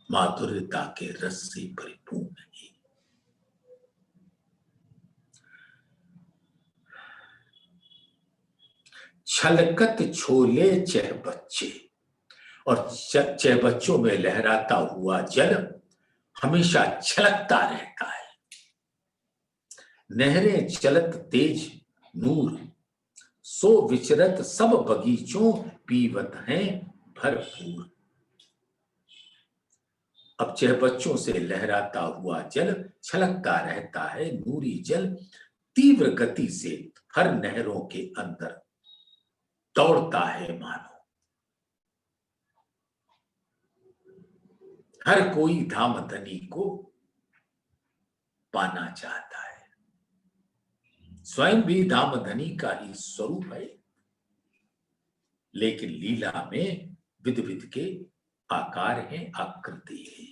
माधुर्यता के रस से परिपूर्ण है। छलकत छोले चह बच्चे, और चह बच्चों में लहराता हुआ जल हमेशा छलकता रहता है। नहरें चलत तेज नूर, सो विचरत सब बगीचों पीवत हैं भरपूर। अब चह बच्चों से लहराता हुआ जल छलकता रहता है, नूरी जल तीव्र गति से हर नहरों के अंदर दौड़ता है मानो। हर कोई धामधनी को पाना चाहता है। स्वयं भी धामधनी का ही स्वरूप है, लेकिन लीला में विध विध के आकार हैं, आकृति है।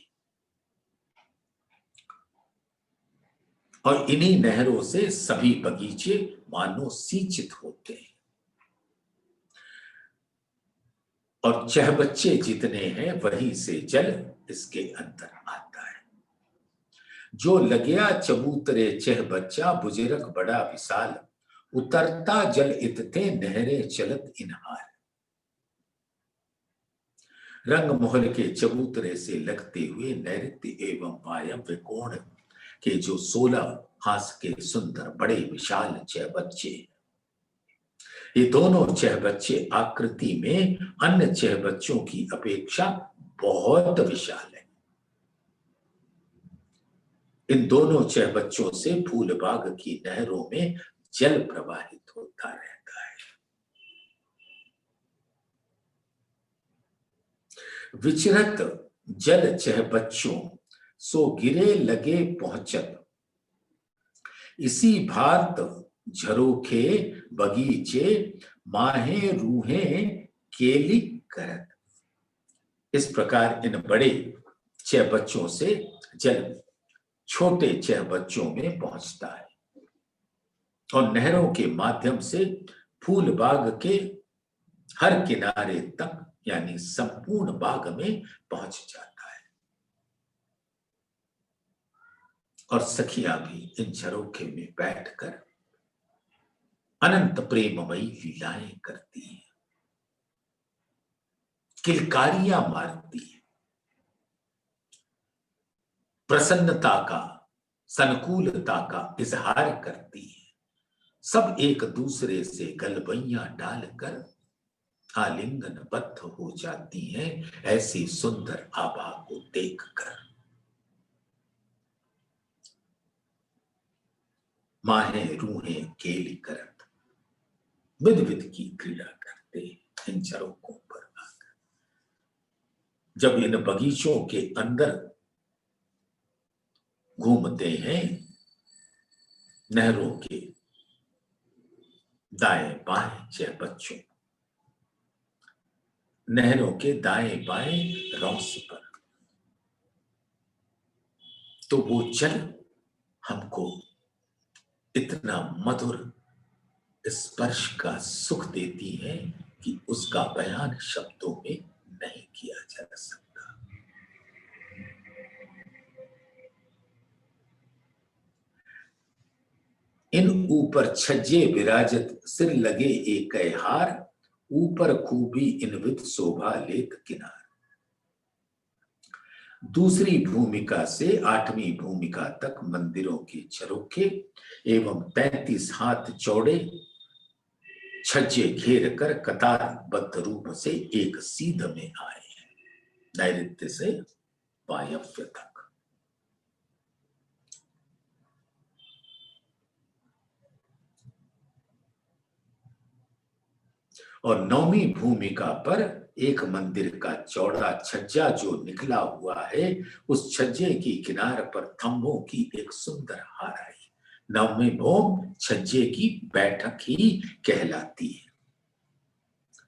और इन्हीं नहरों से सभी बगीचे मानो सिंचित होते हैं। और चह बच्चे जितने हैं, वहीं से जल इसके अंदर आता है। जो लगया चबूतरे चह बच्चा, बुजुर्ग बड़ा विशाल, उतरता जल इतते नहरे चलत इनहार। रंग मोहल के चबूतरे से लगते हुए नैऋत्य एवं वायव्य कोण के जो 16 हास के सुंदर बड़े विशाल चह बच्चे, ये दोनों चह बच्चे आकृति में अन्य चह बच्चों की अपेक्षा बहुत विशाल है। इन दोनों चह बच्चों से फूलबाग की नहरों में जल प्रवाहित होता रहता है। विचरत जल चह बच्चों, सो गिरे लगे पहुंचत, इसी भांत झरोखे बगीचे, माहे रूहे केली करत। इस प्रकार इन बड़े चह बच्चों से जल छोटे चह बच्चों में पहुंचता है, और नहरों के माध्यम से फूल बाग के हर किनारे तक, यानी संपूर्ण बाग में पहुंच जाता है। और सखियां भी इन झरोखे में बैठकर अनंत प्रेममयी लीलाएं करती हैं, किलकारियां मारती हैं, प्रसन्नता का, संकुलता का इजहार करती है। सब एक दूसरे से गलबैयां डालकर आलिंगनबद्ध हो जाती हैं, ऐसी सुंदर आभा को देखकर। माहे रूहे केली करत, विध विध की क्रीड़ा करते इन झरोखों पर आकर। जब इन बगीचों के अंदर घूमते हैं, नहरों के दाएं बाएं चह बच्चों, नहरों के दाएं बाएं रौस पर, तो वो जल हमको इतना मधुर स्पर्श का सुख देती है कि उसका बयान शब्दों में नहीं किया जा सकता। इन ऊपर छज्जे विराजत सिर लगे एक हार, ऊपर खूबी इनविद शोभा लेत किनार। दूसरी भूमिका से आठवीं भूमिका तक मंदिरों के झरोखे एवं 33 हाथ चौड़े छज्जे घेर कर कतारबद्ध रूप से एक सीध में आए हैं, नैऋत्य से वायव्य तक। और 9वीं भूमिका पर एक मंदिर का चौड़ा छज्जा जो निकला हुआ है, उस छज्जे की किनार पर थंभों की एक सुंदर हार आई। 9वीं भूम छज्जे की बैठक ही कहलाती है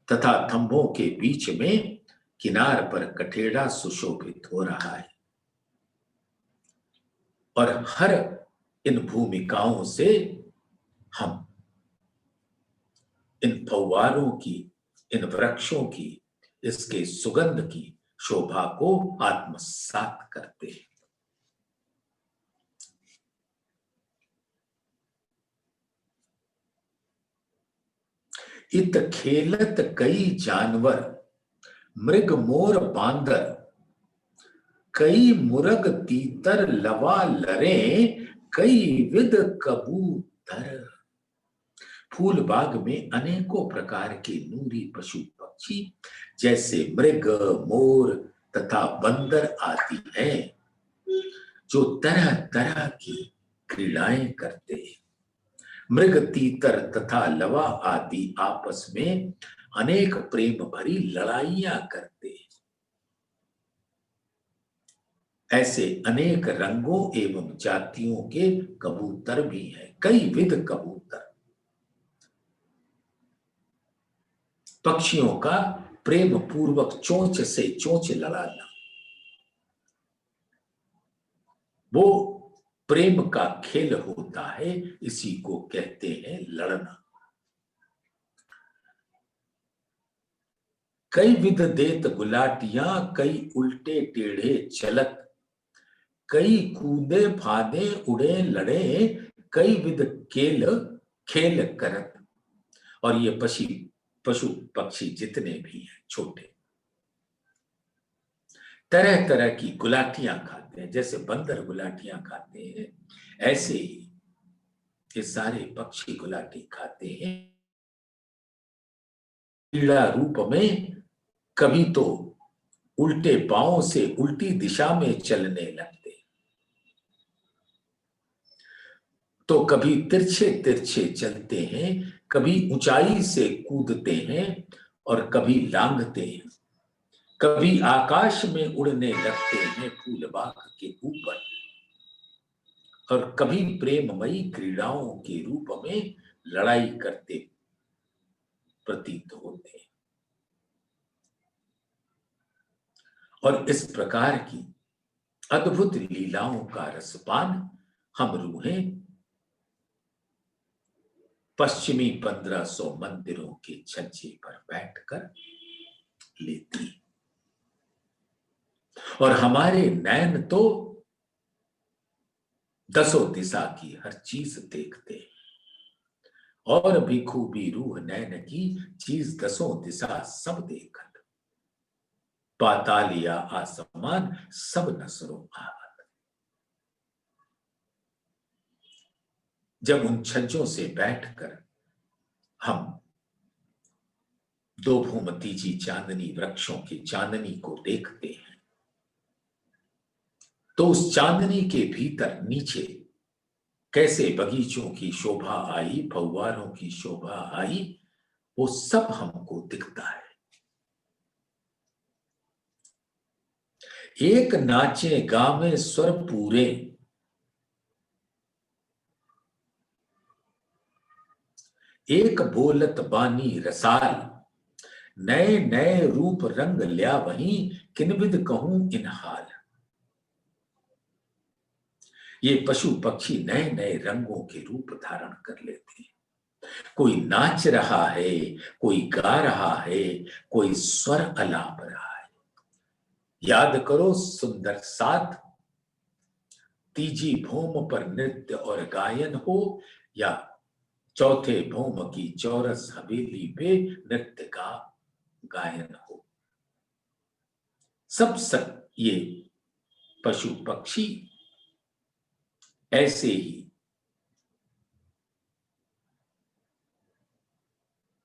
तथा थंभों के बीच में किनार पर कठेड़ा सुशोभित हो रहा है। और हर इन भूमिकाओं से हम इन फव्वारों की, इन वृक्षों की, इसके सुगंध की शोभा को आत्मसात करते हैं। इत खेलत कई जानवर, मृग मोर बांदर, कई मुरग तीतर लवा लरे, कई विध कबूतर। फूल बाग में अनेकों प्रकार के नूरी पशु पक्षी जैसे मृग, मोर तथा बंदर आदि हैं, जो तरह तरह की क्रीड़ाएं करते हैं। मृग, तीतर तथा लवा आदि आपस में अनेक प्रेम भरी लड़ाइयां करते हैं। ऐसे अनेक रंगों एवं जातियों के कबूतर भी हैं, कई विध कबूतर। पक्षियों का प्रेम पूर्वक चोंच से चोंच लड़ाना, वो प्रेम का खेल होता है, इसी को कहते हैं लड़ना। कई विध देत गुलाटियां, कई उल्टे टेढ़े चलत, कई कूदे फादे उड़े लड़े, कई विध खेल खेल करत। और ये पशु पक्षी जितने भी हैं छोटे, तरह तरह की गुलाटियां खाते हैं। जैसे बंदर गुलाटियां खाते हैं, ऐसे ही ये सारे पक्षी गुलाटी खाते हैं। क्रीड़ा रूप में कभी तो उल्टे पांव से उल्टी दिशा में चलने लगते, तो कभी तिरछे तिरछे चलते हैं, कभी ऊंचाई से कूदते हैं और कभी लांघते हैं, कभी आकाश में उड़ने लगते हैं फूलबाग के ऊपर, और कभी प्रेममयी क्रीड़ाओं के रूप में लड़ाई करते प्रतीत होते हैं। और इस प्रकार की अद्भुत लीलाओं का रसपान हम रूहें पश्चिमी 1500 मंदिरों के छज्जे पर बैठकर लेती, और हमारे नैन तो दसों दिशा की हर चीज देखते हैं। और भी खूबी रूह नैन की चीज दसों दिशा सब देखत, पाताल या आसमान सब नसरों आवत। जब उन छज्जों से बैठकर हम दो भूमतीजी चांदनी वृक्षों की चांदनी को देखते हैं, तो उस चांदनी के भीतर नीचे कैसे बगीचों की शोभा आई, फव्वारों की शोभा आई, वो सब हमको दिखता है। एक नाचे गावे स्वर पूरे, एक बोलत बानी रसाल, नए नए रूप रंग लिया वहीं, किनविद कहूं इन हाल। ये पशु पक्षी नए नए रंगों के रूप धारण कर लेते हैं। कोई नाच रहा है, कोई गा रहा है, कोई स्वर अलाप रहा है। याद करो सुंदर साथ, तीजी भौम पर नृत्य और गायन हो, या चौथे भौम की चौरस हवेली पे नृत्य का गायन हो। सब ये पशु पक्षी ऐसे ही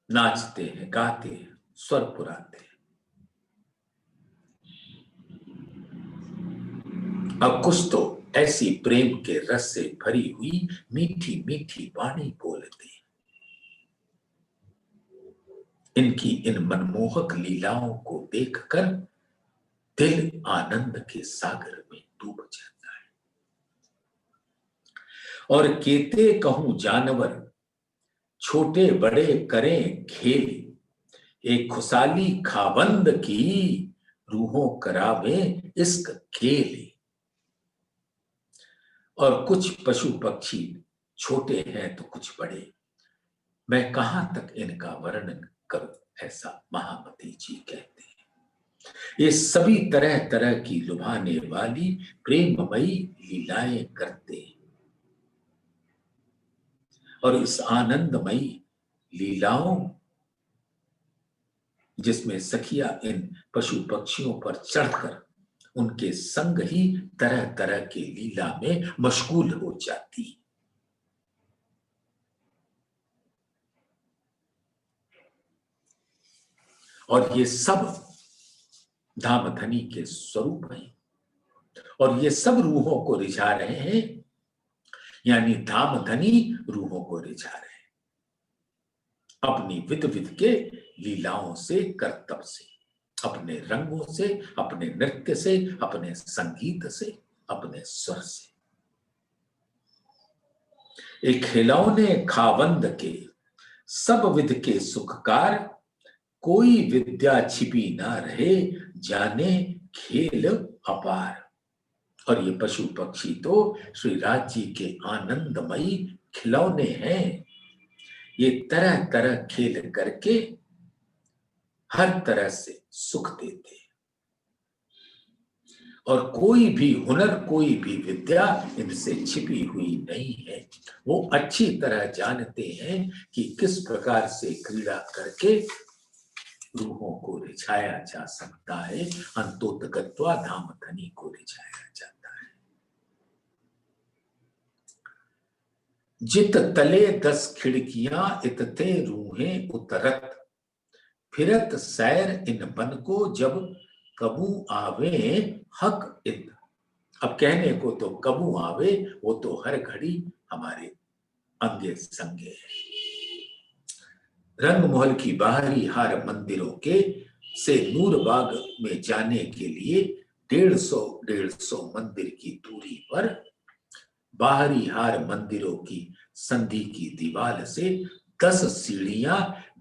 नाचते हैं, गाते हैं, स्वर पुराते हैं। अब कुछ तो ऐसी प्रेम के रस से भरी हुई मीठी मीठी वाणी बोलते हैं। इनकी इन मनमोहक लीलाओं को देखकर दिल आनंद के सागर में डूब जाता है। और केते कहूं जानवर, छोटे बड़े करें खेल, एक खुशाली खाबंद की, रूहों करावे इश्क खेल। और कुछ पशु पक्षी छोटे हैं तो कुछ बड़े, मैं कहां तक इनका वर्णन करूं, ऐसा महामती जी कहते हैं। ये सभी तरह तरह की लुभाने वाली प्रेममयी लीलाएं करते हैं। और इस आनंदमयी लीलाओं जिसमें सखिया इन पशु पक्षियों पर चढ़कर उनके संग ही तरह तरह के लीला में मशगूल हो जाती। और ये सब धामधनी के स्वरूप हैं, और ये सब रूहों को रिझा रहे हैं, यानी धामधनी रूहों को रिझा रहे हैं अपनी विध विध के लीलाओं से, करतब से, अपने रंगों से, अपने नृत्य से, अपने संगीत से, अपने स्वर से। एक खिलौने खावंद के सब विध के सुखकार, कोई विद्या छिपी ना रहे, जाने खेल अपार। और ये पशु पक्षी तो श्री राज जी के आनंदमयी खिलौने हैं। ये तरह तरह खेल करके हर तरह से सुख देते हैं। और कोई भी हुनर, कोई भी विद्या इनसे छिपी हुई नहीं है। वो अच्छी तरह जानते हैं कि किस प्रकार से क्रीड़ा करके रूहों को रिझाया जा सकता है, अंतोतगत्वा धामधनी को रिझाया जाता है। जित तले 10 खिड़कियां इतते रूहें उतरत, फिरत सैर इन बन को जब कबू आवे हक इत। अब कहने को तो कबू आवे, वो तो हर घड़ी हमारे अंगे संगे है। रंगमहल की बाहरी हार मंदिरों के से नूरबाग में जाने के लिए 150 मंदिर की दूरी पर बाहरी हार मंदिरों की संधि की दीवार से 10 सीढ़ियां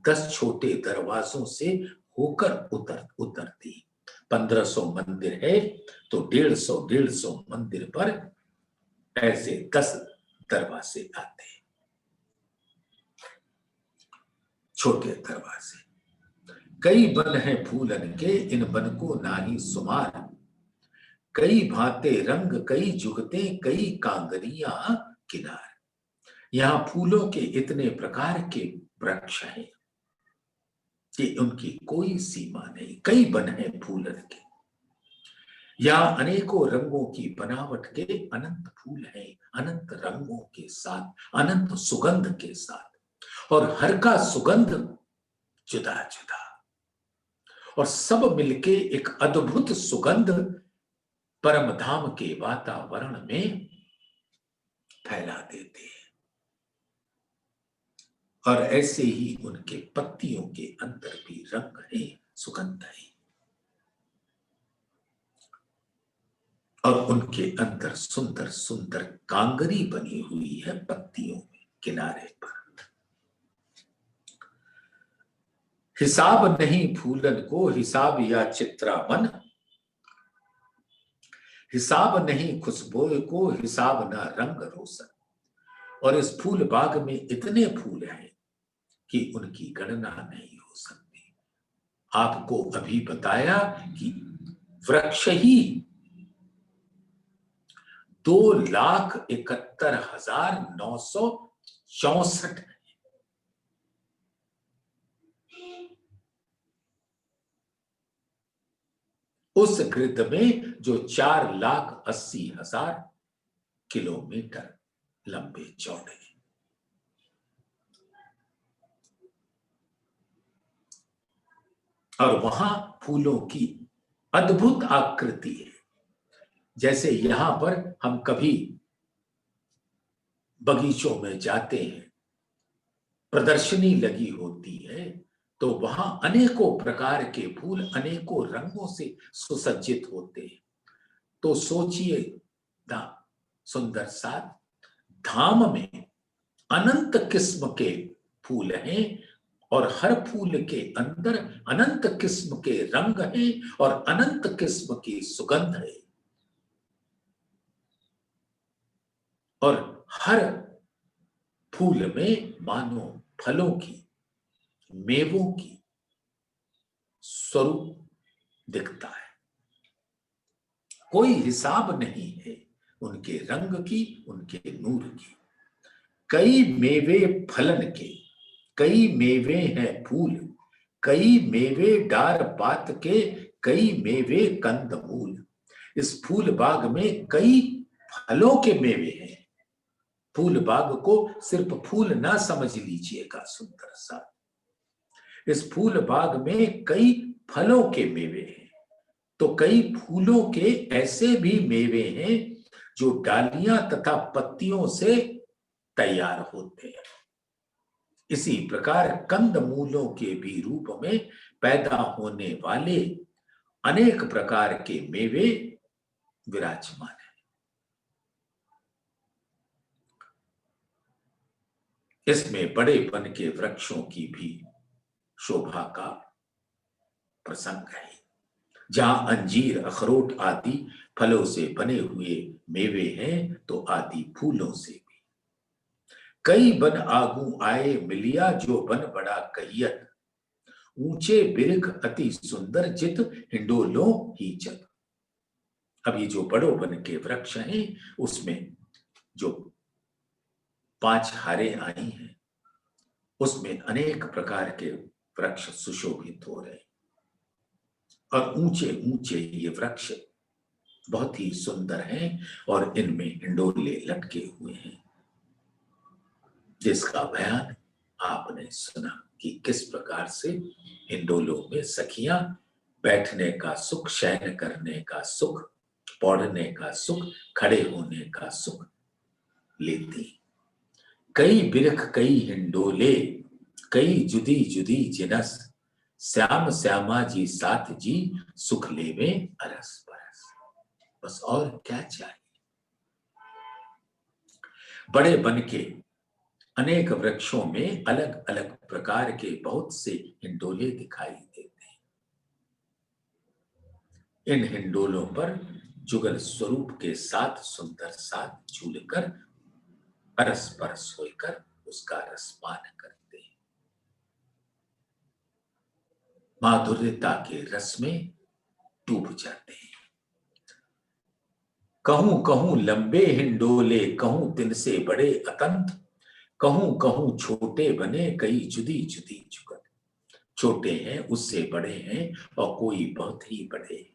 10 छोटे दरवाजों से होकर उतरती। 1500 मंदिर है तो 150 मंदिर पर ऐसे 10 दरवाजे आते हैं, छोटे दरवाजे। कई बन हैं फूलन के, इन बन को नाही सुमार, कई भांते रंग, कई जुगते, कई कांगरियां किनार। यहां फूलों के इतने प्रकार के वृक्ष हैं कि उनकी कोई सीमा नहीं। कई बन हैं फूलन के, यहां अनेकों रंगों की बनावट के अनंत फूल हैं, अनंत रंगों के साथ, अनंत सुगंध के साथ। और हर का सुगंध जुदा जुदा, और सब मिलके एक अद्भुत सुगंध परम धाम के वातावरण में फैला देते हैं। और ऐसे ही उनके पत्तियों के अंदर भी रंग है, सुगंध है, और उनके अंदर सुंदर सुंदर कांगरी बनी हुई है पत्तियों में, किनारे पर। हिसाब नहीं फूलन को, हिसाब या चित्रावन, हिसाब नहीं खुशबू को, हिसाब ना रंग रोशन। और इस फूल बाग में इतने फूल हैं कि उनकी गणना नहीं हो सकती। आपको अभी बताया कि वृक्ष ही 2,71,964 है। उस गृद में जो 4,80,000 किलोमीटर लंबे चौड़े, और वहां फूलों की अद्भुत आकृति है। जैसे यहां पर हम कभी बगीचों में जाते हैं, प्रदर्शनी लगी होती है, तो वहां अनेकों प्रकार के फूल अनेकों रंगों से सुसज्जित होते हैं। तो सोचिए ना, सुंदर सा धाम में अनंत किस्म के फूल हैं, और हर फूल के अंदर अनंत किस्म के रंग हैं और अनंत किस्म की सुगंध है। और हर फूल में मानो फलों की, मेवों की स्वरूप दिखता है। कोई हिसाब नहीं है उनके रंग की, उनके नूर की। कई मेवे फलन के, कई मेवे हैं फूल, कई मेवे डार पात के, कई मेवे कंद मूल। इस फूल बाग में कई फलों के मेवे हैं। फूल बाग को सिर्फ फूल ना समझ लीजिएगा सुंदर सा, इस फूल बाग में कई फलों के मेवे हैं। तो कई फूलों के ऐसे भी मेवे हैं जो डालियां तथा पत्तियों से तैयार होते हैं। इसी प्रकार कंद मूलों के भी रूप में पैदा होने वाले अनेक प्रकार के मेवे विराजमान हैं। इसमें बड़े वन के वृक्षों की भी शोभा का प्रसंग है। जहां अंजीर, अखरोट आदि फलों से बने हुए मेवे हैं, तो आदि फूलों से भी। कई बन आगू आए मिलिया, जो बन बड़ा कहियत, ऊंचे बिरख अति सुंदर जित हिंडोलो ही जत। अब ये जो बड़ो वन के वृक्ष हैं, उसमें जो 5 हारें आई हैं, उसमें अनेक प्रकार के वृक्ष सुशोभित हो रहे हैं। और ऊंचे ऊंचे ये वृक्ष बहुत ही सुंदर हैं, और इनमें हिंडोले लटके हुए हैं, जिसका बयान आपने सुना कि किस प्रकार से हिंडोलों में सखियां बैठने का सुख, शयन करने का सुख, पौड़ने का सुख, खड़े होने का सुख लेती। कई बिरख कई हिंडोले, कई जुदी जुदी जिनस, श्याम श्यामा जी साथ जी, सुख लेवे अरस परस। बस और क्या चाहिए। बड़े वन के अनेक वृक्षों में अलग अलग प्रकार के बहुत से हिंडोले दिखाई देते हैं। इन हिंडोलों पर जुगल स्वरूप के साथ सुंदर साथ झूलकर अरस परस होकर उसका रसपान करते हैं। माधुर्यता के रस में डूब जाते हैं। कहूं कहूं लंबे हिंडोले, कहूं तिनसे बड़े अतंत, कहूं कहूं छोटे बने कई जुदी जुदी जुगत। छोटे हैं, उससे बड़े हैं, और कोई बहुत ही बड़े हैं।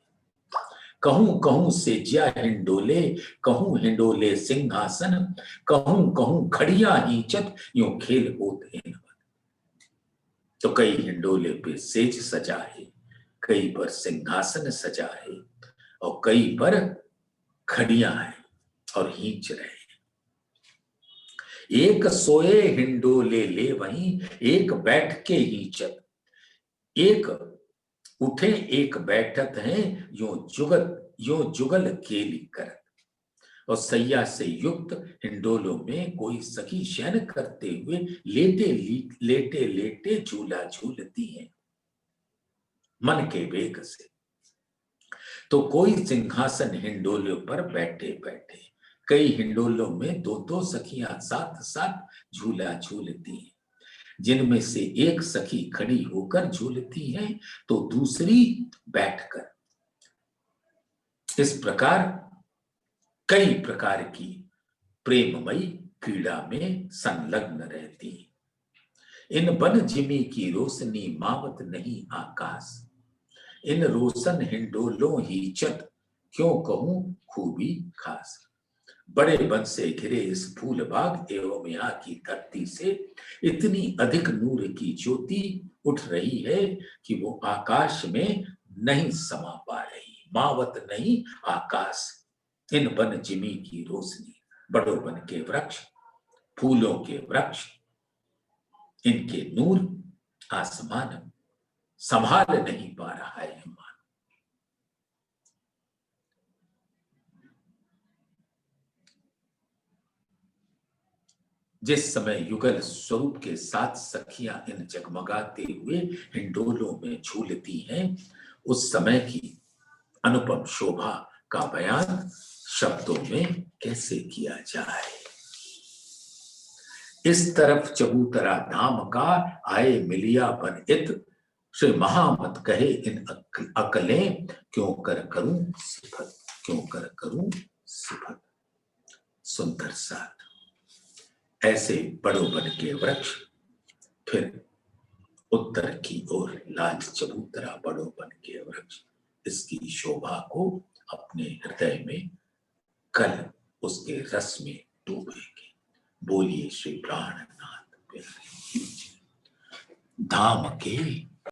कहूं कहूं सेज्या हिंडोले, कहूं हिंडोले सिंहासन, कहूं कहूं खड़िया हीचत, यूं खेल होत हैं। तो कई हिंडोले पे सेज सजा है, कई पर सिंहासन सजा है, और कई पर खड़ियां हैं और हींच रहे हैं। एक सोए हिंडोले ले वहीं, एक बैठ के हींचत, एक उठे एक बैठत है, यो जुगल केली करत। और सैया से युक्त हिंडोलों में कोई सखी शयन करते हुए लेटे लेटे लेटे झूला झूलती हैं मन के वेग से। तो कोई सिंहासन हिंडोले पर बैठे बैठे, कई हिंडोलों में दो दो सखियां साथ साथ झूला झूलती हैं। जिनमें से एक सखी खड़ी होकर झूलती है तो दूसरी बैठकर। इस प्रकार कई प्रकार की प्रेममयी क्रीड़ा में संलग्न रहती है। इन बन जिमी की रोशनी मावत नहीं आकाश, इन रोशन हिंडोलों ही चत क्यों कहूं खूबी खास। बड़े वन से घिरे इस फूल बाग एवं यहाँ की धरती से इतनी अधिक नूर की ज्योति उठ रही है कि वो आकाश में नहीं समा पा रही। मावत नहीं आकाश, इन वन जिमी की रोशनी, बड़ो वन के वृक्ष, फूलों के वृक्ष, इनके नूर आसमान संभाल नहीं पा रहा है। जिस समय युगल स्वरूप के साथ सखियां इन जगमगाते हुए हिंडोलों में झूलती हैं, उस समय की अनुपम शोभा का बयान शब्दों में कैसे किया जाए। इस तरफ चबूतरा धाम का आए मिलिया बन इत, श्री महामत कहे इन अकलें क्यों कर करूं सिफत, क्यों कर करूं सिफत। सुंदर साथ ऐसे बड़ो बन के वृक्ष, फिर उत्तर की ओर लाल चबूतरा बड़ो बन के वृक्ष, इसकी शोभा को अपने हृदय में कल उसके रस में डूबेंगे। बोलिए श्री प्राणनाथ प्यारे। धाम के